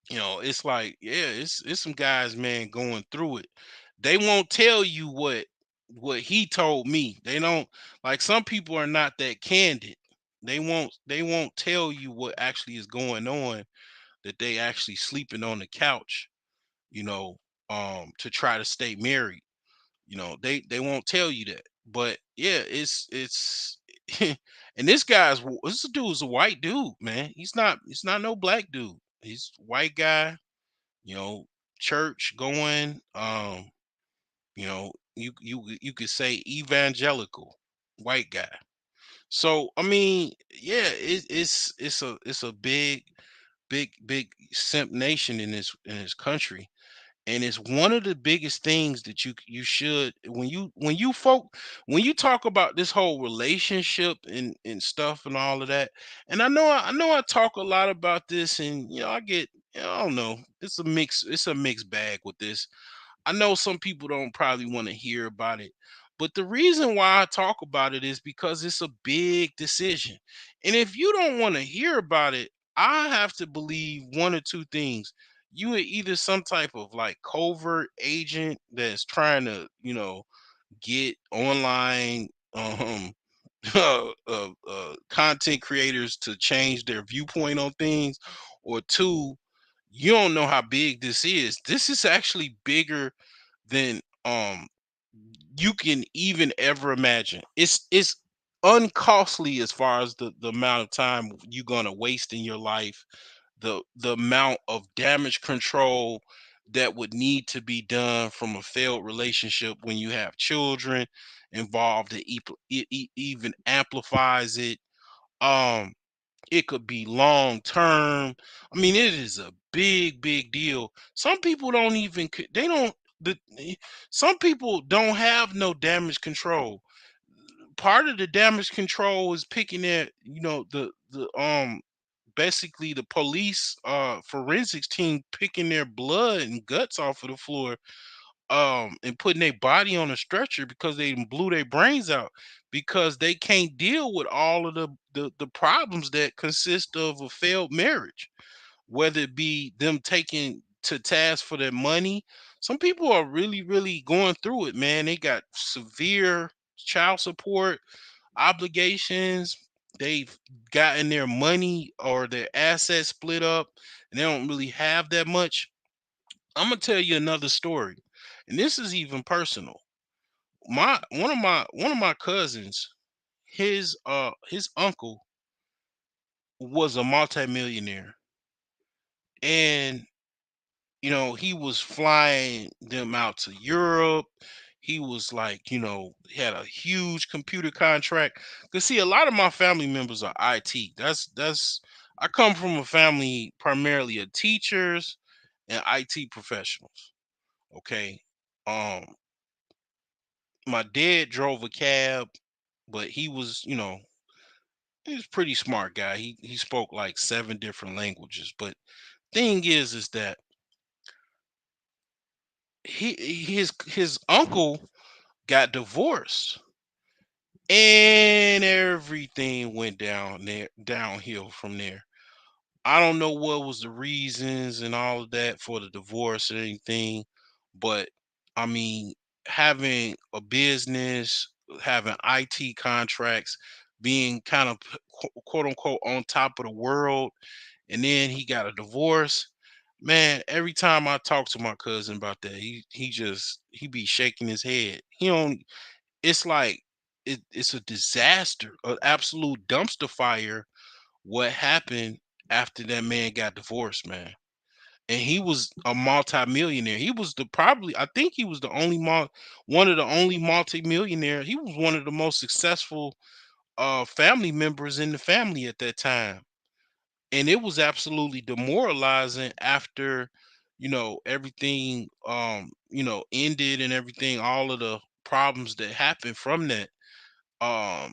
it's like, yeah, it's some guys, man, going through it. They won't tell you what he told me. They don't, like, some people are not that candid. They won't tell you what actually is going on, that they actually sleeping on the couch, you know, to try to stay married. They won't tell you that. But yeah, it's and this dude's a white dude, man. He's not no black dude. He's a white guy, you know, church going, you could say evangelical white guy. So I mean, yeah, it's a big simp nation in this country, and it's one of the biggest things that you should, when you talk about this whole relationship and stuff and all of that. And I know I talk a lot about this, and I get, I don't know, it's a mixed bag with this. I know some people don't probably want to hear about it, but the reason why I talk about it is because it's a big decision. And if you don't want to hear about it, I have to believe one or two things. You are either some type of like covert agent that's trying to, get online content creators to change their viewpoint on things, or two, you don't know how big this is. This is actually bigger than you can even ever imagine. It's uncostly as far as the amount of time you're gonna waste in your life, the amount of damage control that would need to be done from a failed relationship when you have children involved. It even amplifies it. Um, it could be long term. I mean, it is a big deal. Some people don't even they don't the some people don't have no damage control. Part of the damage control is picking their, the basically the police forensics team picking their blood and guts off of the floor, and putting their body on a stretcher because they done blew their brains out, because they can't deal with all of the problems that consist of a failed marriage, whether it be them taking to task for their money. Some people are really going through it, man. They got severe child support obligations. They've gotten their money or their assets split up, and they don't really have that much. I'm gonna tell you another story, and this is even personal. One of my cousins, his uncle was a multimillionaire, and he was flying them out to Europe. He was like, he had a huge computer contract. Cause see, a lot of my family members are IT. That's I come from a family primarily of teachers and IT professionals. Okay. Um, my dad drove a cab, but he was a pretty smart guy. He spoke like seven different languages. But thing is that his uncle got divorced, and everything went downhill from there. I don't know what was the reasons and all of that for the divorce or anything, but I mean, having a business, having IT contracts, being kind of quote unquote on top of the world, and then he got a divorce. Man, every time I talk to my cousin about that, he be shaking his head. He don't. It's like it's a disaster, an absolute dumpster fire. What happened after that man got divorced, man? And he was a multimillionaire. He was the probably I think he was the only one of the only multimillionaire. He was one of the most successful family members in the family at that time. And it was absolutely demoralizing after everything ended and everything, all of the problems that happened from that. Um,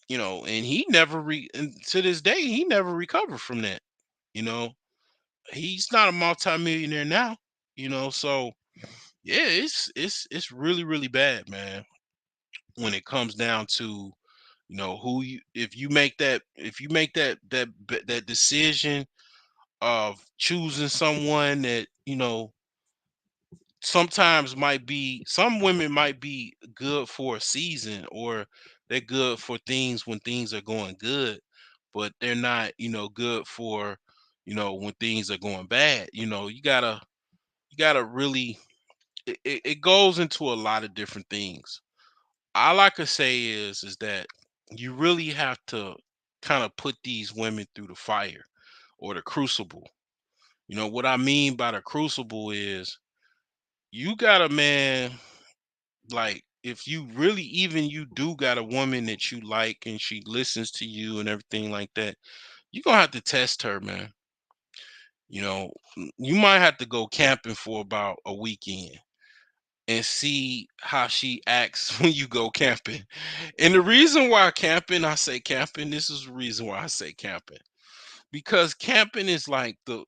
and he never and to this day he never recovered from that. You know, he's not a multimillionaire now. So yeah, it's really really bad, man. When it comes down to who you if you make that decision of choosing someone that sometimes might be some women might be good for a season, or they're good for things when things are going good, but they're not good for when things are going bad. You gotta really it goes into a lot of different things. All I could say is that you really have to kind of put these women through the fire or the crucible. What I mean by the crucible is you got a man, like if you really even you do got a woman that you like and she listens to you and everything like that, you're gonna have to test her, man. You might have to go camping for about a weekend and see how she acts when you go camping. And the reason why camping, I say camping, this is the reason why I say camping. Because camping is like the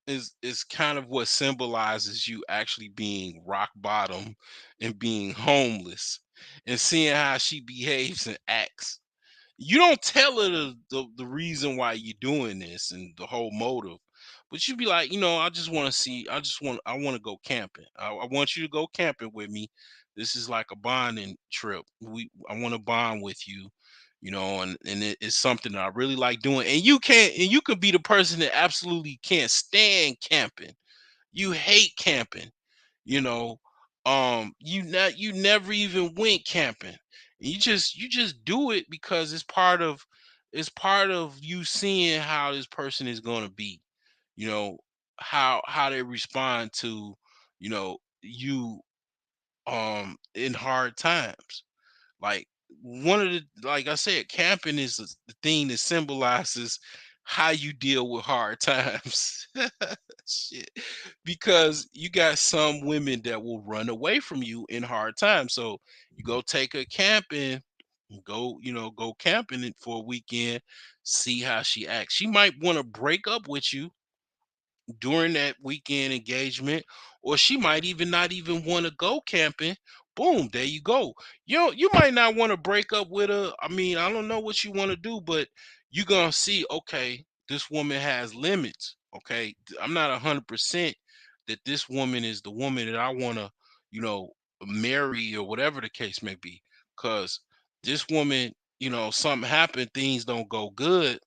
is kind of what symbolizes you actually being rock bottom and being homeless and seeing how she behaves and acts. You don't tell her the reason why you're doing this and the whole motive, but you be like, I just want to see, I want to go camping. I want you to go camping with me. This is like a bonding trip. I want to bond with you, and it's something that I really like doing. And you could be the person that absolutely can't stand camping. You hate camping, you know you never even went camping. You just do it because it's part of you seeing how this person is going to be, you know how they respond to you in hard times. Like like I said, camping is the thing that symbolizes how you deal with hard times. Shit. Because you got some women that will run away from you in hard times. So you go take her camping, go camping it for a weekend, see how she acts. She might want to break up with you during that weekend engagement, or she might even not even want to go camping. Boom, there you go. You might not want to break up with her. I mean, I don't know what you want to do, but you're gonna see, okay, this woman has limits. Okay, I'm not 100% that this woman is the woman that I want to, you know, marry or whatever the case may be. Because this woman, something happened, things don't go good.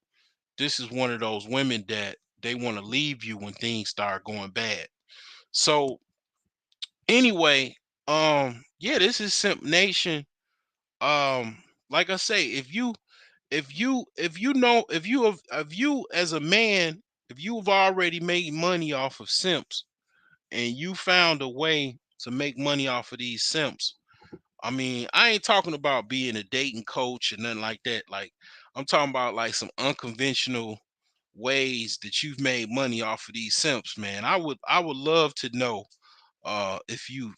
This is one of those women that they want to leave you when things start going bad. So anyway, yeah, this is Simp Nation. Like I say, if you as a man, if you've already made money off of simps and you found a way to make money off of these simps, I mean, I ain't talking about being a dating coach and nothing like that. Like, I'm talking about like some unconventional ways that you've made money off of these simps, man. I would love to know if you've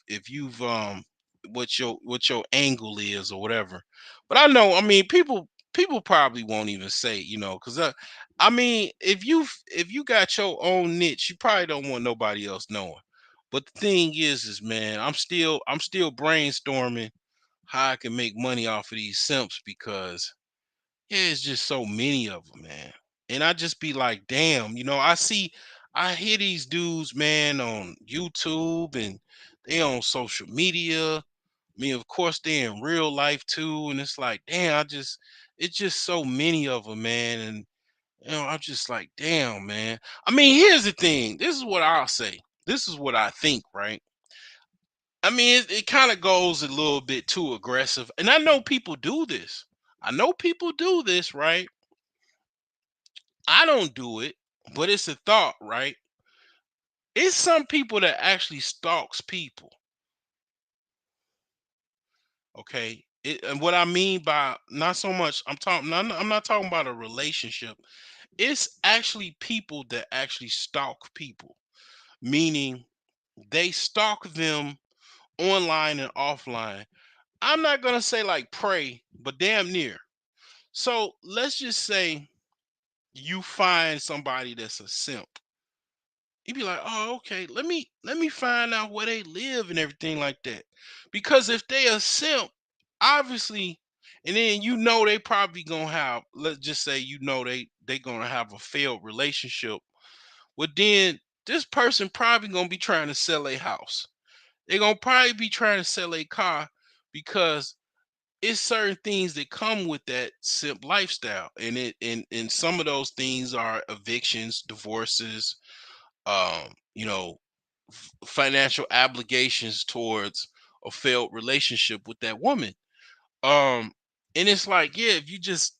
what your angle is or whatever. But I know, I mean, people probably won't even say, because I mean, if you got your own niche, you probably don't want nobody else knowing. But the thing is man, I'm still brainstorming how I can make money off of these simps, because yeah, it's just so many of them, man. And I just be like, damn, I hear these dudes, man, on YouTube and they on social media. I mean, of course, they in real life too. And it's like, damn, it's just so many of them, man. And, I'm just like, damn, man. I mean, here's the thing. This is what I'll say. This is what I think, right? I mean, it kind of goes a little bit too aggressive. And I know people do this. I know people do this, right? I don't do it, but it's a thought, right? It's some people that actually stalks people. Okay. And what I mean by not so much, I'm not talking about a relationship. It's actually people that actually stalk people. Meaning they stalk them online and offline. I'm not gonna say like prey, but damn near. So let's just say you find somebody that's a simp. You'd be like, oh, okay, let me find out where they live and everything like that. Because if they a simp, obviously, and then they probably gonna have, let's just say they gonna have a failed relationship. Well then this person probably gonna be trying to sell a house. They're gonna probably be trying to sell a car because it's certain things that come with that simp lifestyle. And some of those things are evictions, divorces, you know, financial obligations towards a failed relationship with that woman. Um, and it's like, yeah,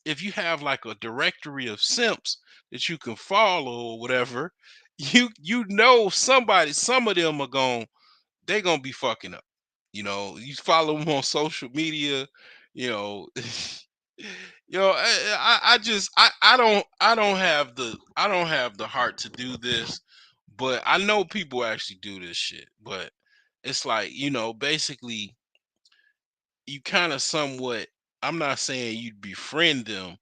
if you have like a directory of simps that you can follow or whatever, some of them are they're gonna be fucking up. You follow them on social media, you know. I don't have the heart to do this, but I know people actually do this shit. But it's like, basically you kind of somewhat, I'm not saying you'd befriend them,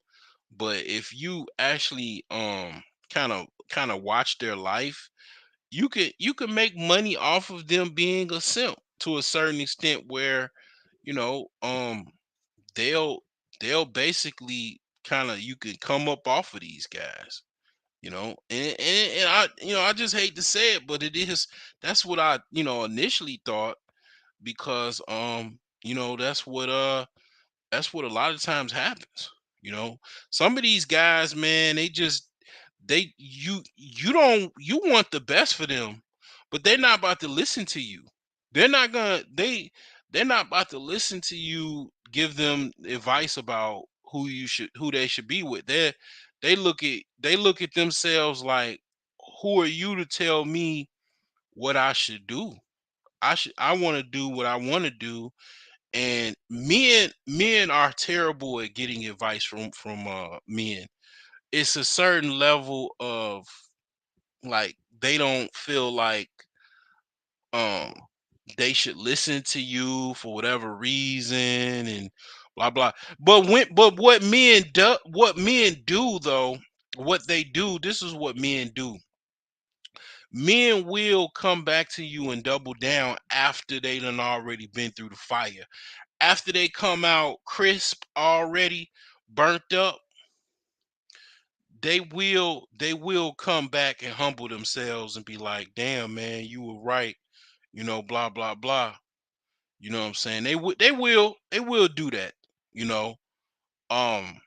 but if you actually kind of watch their life, you can make money off of them being a simp to a certain extent where, you know, they'll they'll basically kind of, you can come up off of these guys, and I just hate to say it, but that's what I initially thought, because that's what a lot of times happens. Some of these guys, man, you want the best for them, but they're not about to listen to you. They're not gonna they're not about to listen to you give them advice about who they should be with. They look at themselves like, who are you to tell me what I should do? I want to do what I want to do. And men are terrible at getting advice from men. It's a certain level of, like, they don't feel like um they should listen to you for whatever reason, and blah blah. But what men do though, what they do, this is what men do. Men will come back to you and double down after they done already been through the fire. After they come out crisp already, burnt up, they will come back and humble themselves and be like, damn man, you were right, blah blah blah. You know what I'm saying? They will do that, you know. Um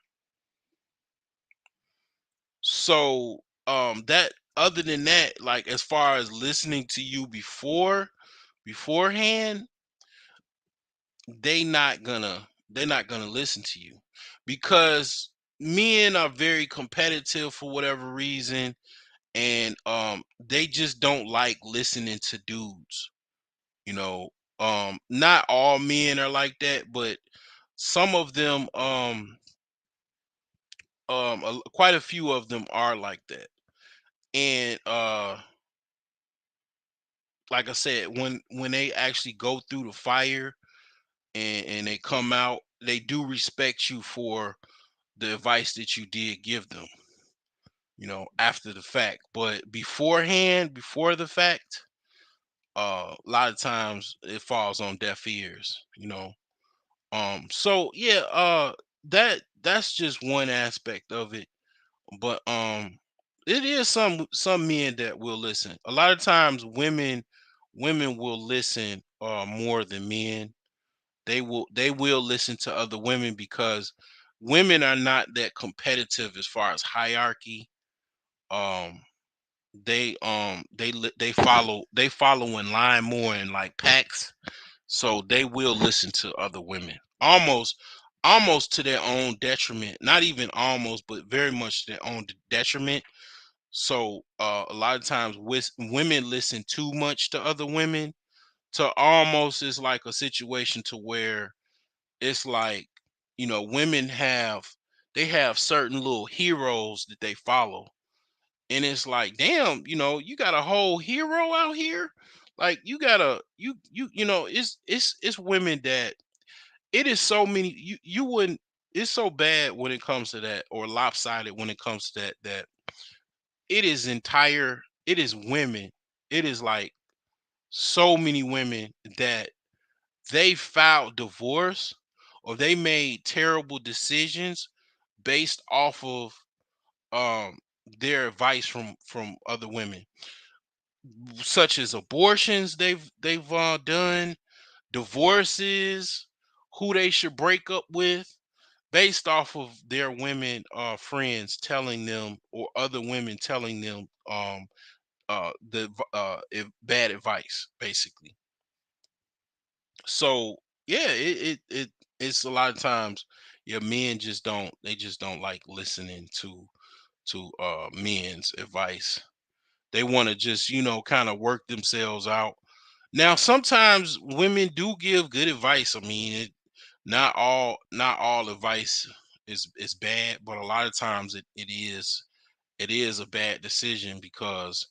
that, other than that, like, as far as listening to you beforehand, they're not gonna listen to you, because men are very competitive for whatever reason, and they just don't like listening to dudes. you know not all men are like that, but some of them, quite a few of them are like that. And like I said, when they actually go through the fire, and they come out, they do respect you for the advice that you did give them, after the fact. But beforehand, before the fact, a lot of times it falls on deaf ears. So yeah, that's just one aspect of it. But it is some men that will listen. A lot of times women will listen more than men. They will listen to other women, because women are not that competitive as far as hierarchy. Um they follow in line more in like packs, so they will listen to other women, almost to their own detriment. Not even almost, but very much to their own detriment. So a lot of times women listen too much to other women, to almost, it's like a situation to where it's like, women have certain little heroes that they follow. And it's like, damn, you got a whole hero out here. Like you gotta you know it's women that it is so many you wouldn't it's so bad when it comes to that or lopsided when it comes to that it is entire it is women. It is like so many women that they filed divorce or they made terrible decisions based off of um their advice from other women, such as abortions they've done, divorces, who they should break up with, based off of their women friends telling them or other women telling them bad advice basically. So yeah, it's a lot of times, yeah, men just don't they just don't like listening to men's advice. They want to just, kind of work themselves out. Now, sometimes women do give good advice. I mean, not all advice is bad, but a lot of times it is a bad decision because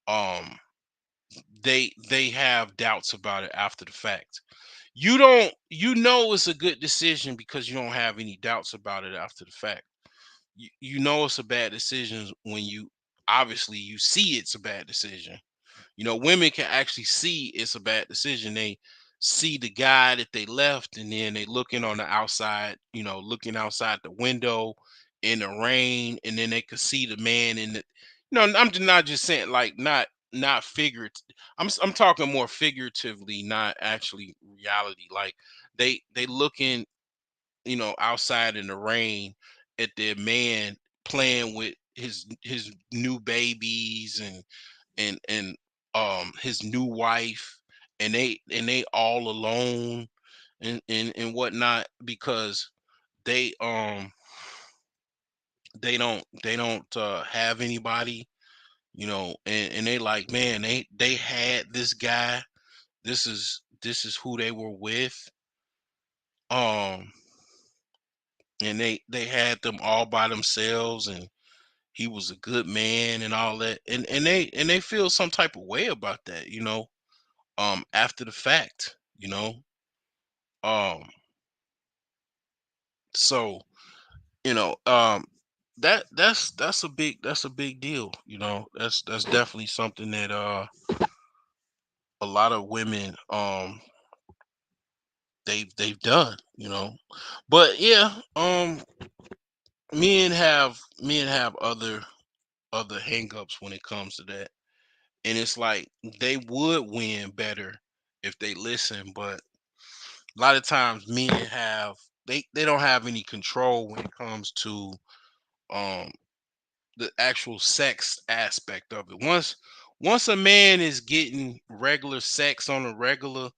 um they have doubts about it after the fact. You know it's a good decision because you don't have any doubts about it after the fact. You know it's a bad decision when you obviously you see it's a bad decision. Women can actually see it's a bad decision. They see the guy that they left, and then they looking on the outside, looking outside the window in the rain, and then they could see the man in the. I'm not just saying like not figurative. I'm talking more figuratively, not actually reality. Like they looking, outside in the rain at their man playing with his new babies and his new wife, and they all alone and whatnot because they they don't have anybody, and they like, man, they had this guy. This is who they were with, um and they had them all by themselves, and he was a good man and all that, and they feel some type of way about that, after the fact, um so you know that's a big deal, that's definitely something that a lot of women they've done, but yeah, men have other hangups when it comes to that, and it's like they would win better if they listen, but a lot of times men they don't have any control when it comes to um the actual sex aspect of it. Once a man is getting regular sex on a regular,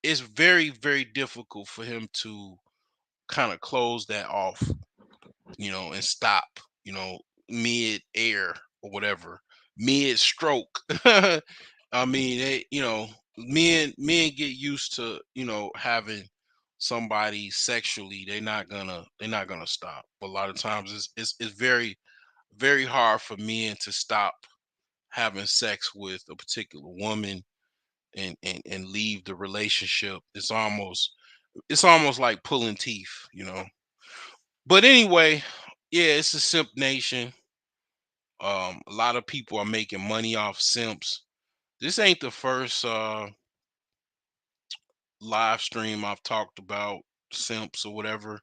it's very, very difficult for him to kind of close that off, and stop, you know, mid air or whatever, mid stroke. I mean, men get used to, having somebody sexually. They're not gonna stop. But a lot of times it's very, very hard for men to stop having sex with a particular woman and leave the relationship. It's almost like pulling teeth. But anyway, yeah, it's a simp nation. A lot of people are making money off simps. This ain't the first live stream I've talked about simps or whatever.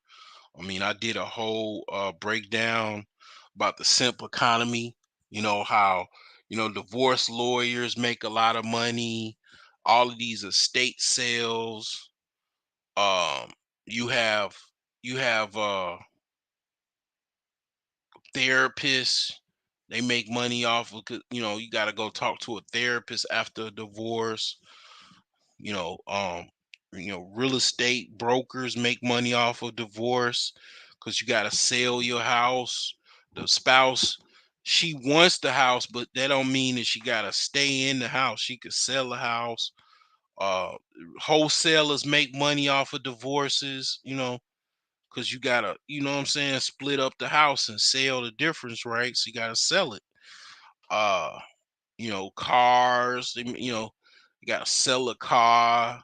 I mean, I did a whole breakdown about the simp economy. How divorce lawyers make a lot of money. All of these estate sales. Um, you have therapists. They make money off of, you got to go talk to a therapist after a divorce. you know um Real estate brokers make money off of divorce because you got to sell your house. The spouse, she wants the house, but that don't mean that she got to stay in the house. She could sell the house. uh Wholesalers make money off of divorces, because you gotta, what I'm saying, split up the house and sell the difference, right? So you gotta sell it. uh Cars, You gotta sell a car. I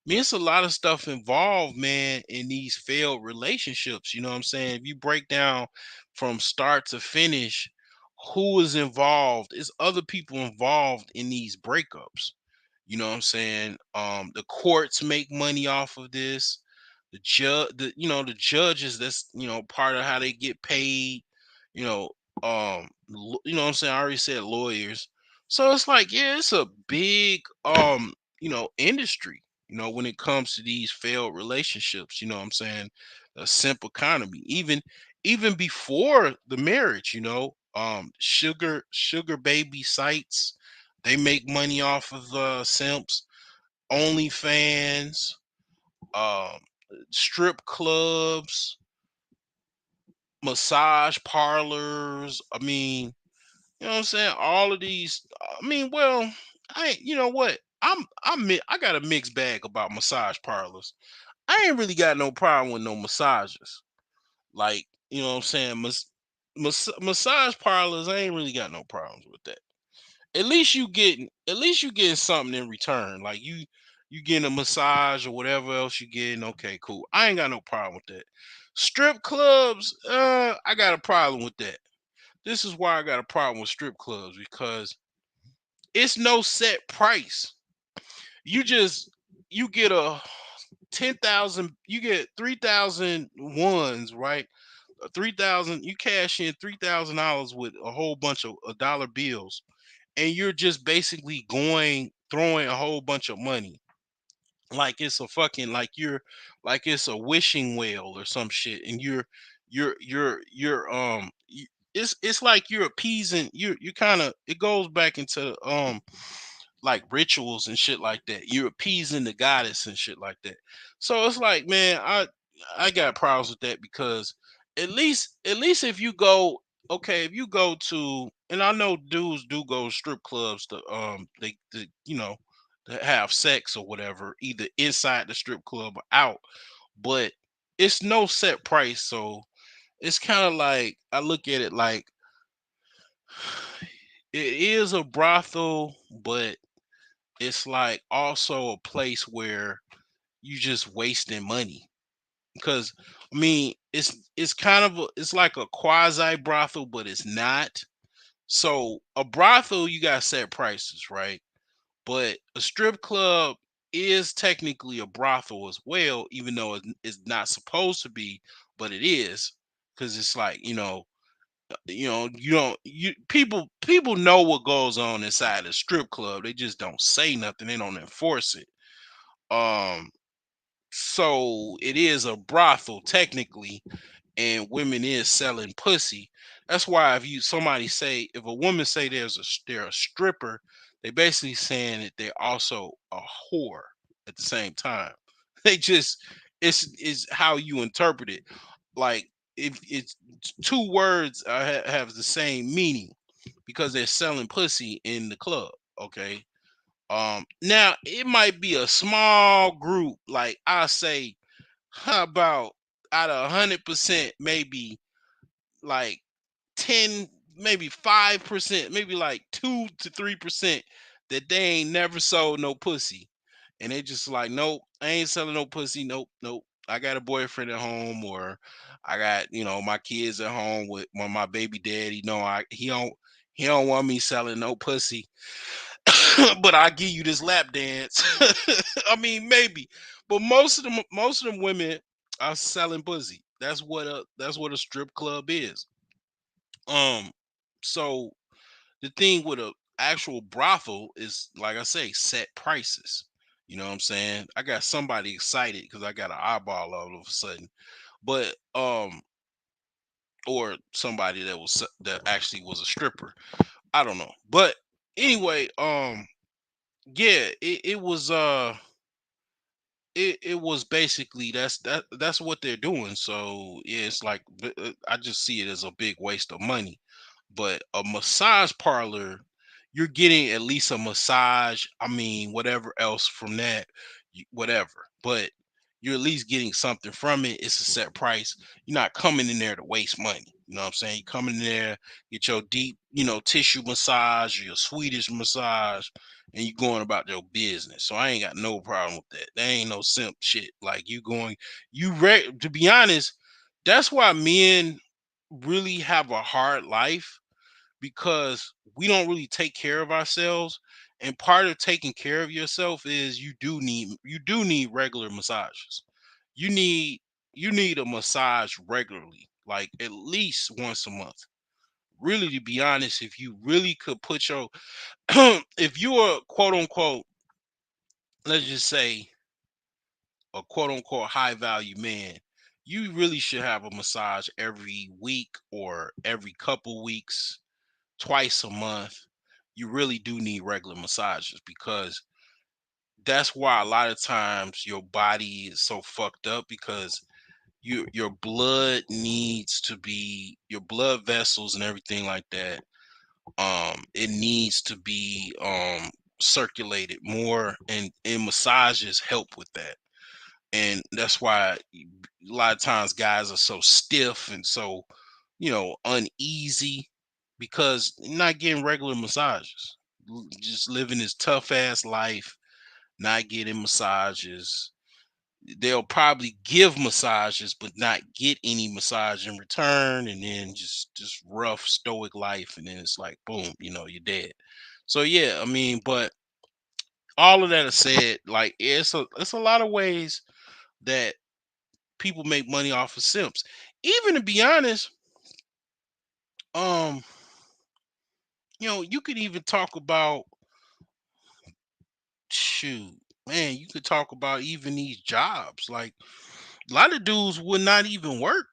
mean, it's a lot of stuff involved, man, in these failed relationships. You know what I'm saying? If you break down from start to finish, who is involved? Is other people involved in these breakups? You know what I'm saying? The courts make money off of this. The judges. That's part of how they get paid. You know, you know what I'm saying. I already said lawyers. So it's like, yeah, it's a big industry. When it comes to these failed relationships. You know what I'm saying? A simp economy. Even before the marriage. Sugar baby sites. They make money off of simps. OnlyFans, um, strip clubs, massage parlors. I mean, you know what I'm saying? All of these. I mean, well, you know what? I got a mixed bag about massage parlors. I ain't really got no problem with no massages. Like, you know what I'm saying? Massage parlors, I ain't really got no problems with that. At least you getting something in return. Like you getting a massage or whatever else you getting. Okay, cool. I ain't got no problem with that. Strip clubs, I got a problem with that. This is why I got a problem with strip clubs, because it's no set price. You get a 10,000, you get 3,000 ones, right? 3,000, you cash in $3,000 with a whole bunch of dollar bills, and you're just basically going throwing a whole bunch of money like it's a fucking like it's a wishing well or some shit, and it's like you're appeasing you kind of, it goes back into like rituals and shit like that. You're appeasing the goddess and shit like that. So it's like, man, I got problems with that, because at least if you go, okay, if you go to, and I know dudes do go to strip clubs to they to have sex or whatever, either inside the strip club or out, but it's no set price. So it's kind of like, I look at it like it is a brothel, but it's like also a place where you just wasting money, because I mean it's kind of it's like a quasi brothel, but it's not. So a brothel, you got set prices, right? But a strip club is technically a brothel as well, even though it's not supposed to be, but it is, because it's like, you don't you people know what goes on inside a strip club. They just don't say nothing. They don't enforce it. Um, so it is a brothel technically, and women is selling pussy. That's why if you somebody say, if a woman say they're a stripper, they basically saying that they're also a whore at the same time. They just, it's how you interpret it. Like, if it's two words have the same meaning, because they're selling pussy in the club. Okay. Now it might be a small group. Like I say, how about out of 100%, maybe like 10, maybe 5%, maybe like 2 to 3% that they ain't never sold no pussy. And they just like, nope, I ain't selling no pussy. Nope, nope. I got a boyfriend at home, or I got, my kids at home with my baby daddy. No, he don't want me selling no pussy. But I give you this lap dance. I mean, maybe. But most of them women are selling pussy. That's what a strip club is. Um, so the thing with a actual brothel is, like I say, set prices. You know what I'm saying? I got somebody excited because I got an eyeball all of a sudden. But or somebody that actually was a stripper. I don't know. But anyway, yeah, it was basically, that's what they're doing. So yeah, it's like, I just see it as a big waste of money. But a massage parlor, you're getting at least a massage. I mean, whatever else from that, whatever. But you're at least getting something from it. It's a set price. You're not coming in there to waste money. You know what I'm saying? You come in there, get your deep, tissue massage or your Swedish massage, and you going about your business. So I ain't got no problem with that. There ain't no simp shit. Like to be honest, that's why men really have a hard life, because we don't really take care of ourselves. And part of taking care of yourself is you do need regular massages. You need you need a massage regularly, like at least once a month. Really, to be honest, if you really could put your if you're a quote unquote, let's just say a quote unquote high value man, you really should have a massage every week or every couple weeks, twice a month. You really do need regular massages, because that's why a lot of times your body is so fucked up, because your blood needs to be, your blood vessels and everything like that, it needs to be circulated more, and massages help with that. And that's why a lot of times guys are so stiff and so, uneasy, because you're not getting regular massages. Just living this tough ass life, not getting massages. They'll probably give massages but not get any massage in return, and then just rough stoic life, and then it's like boom, you're dead. So yeah, I mean, but all of that is said, like it's a lot of ways that people make money off of simps. Even to be honest, um, you could even talk about, shoot, man, you could talk about even these jobs. Like a lot of dudes would not even work.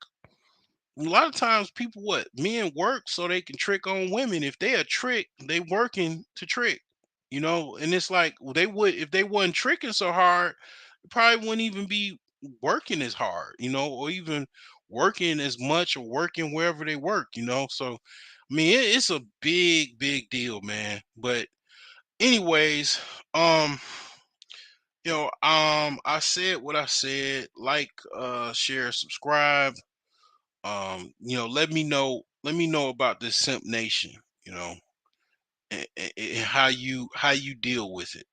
A lot of times people, what, men work so they can trick on women. If they a trick, they working to trick. And it's like, well, they would, if they wasn't tricking so hard, they probably wouldn't even be working as hard, or even working as much, or working wherever they work. So I mean, it's a big deal, man. But anyways, um I said what I said. Like, share, subscribe. Let me know about this simp nation, you know and how you deal with it.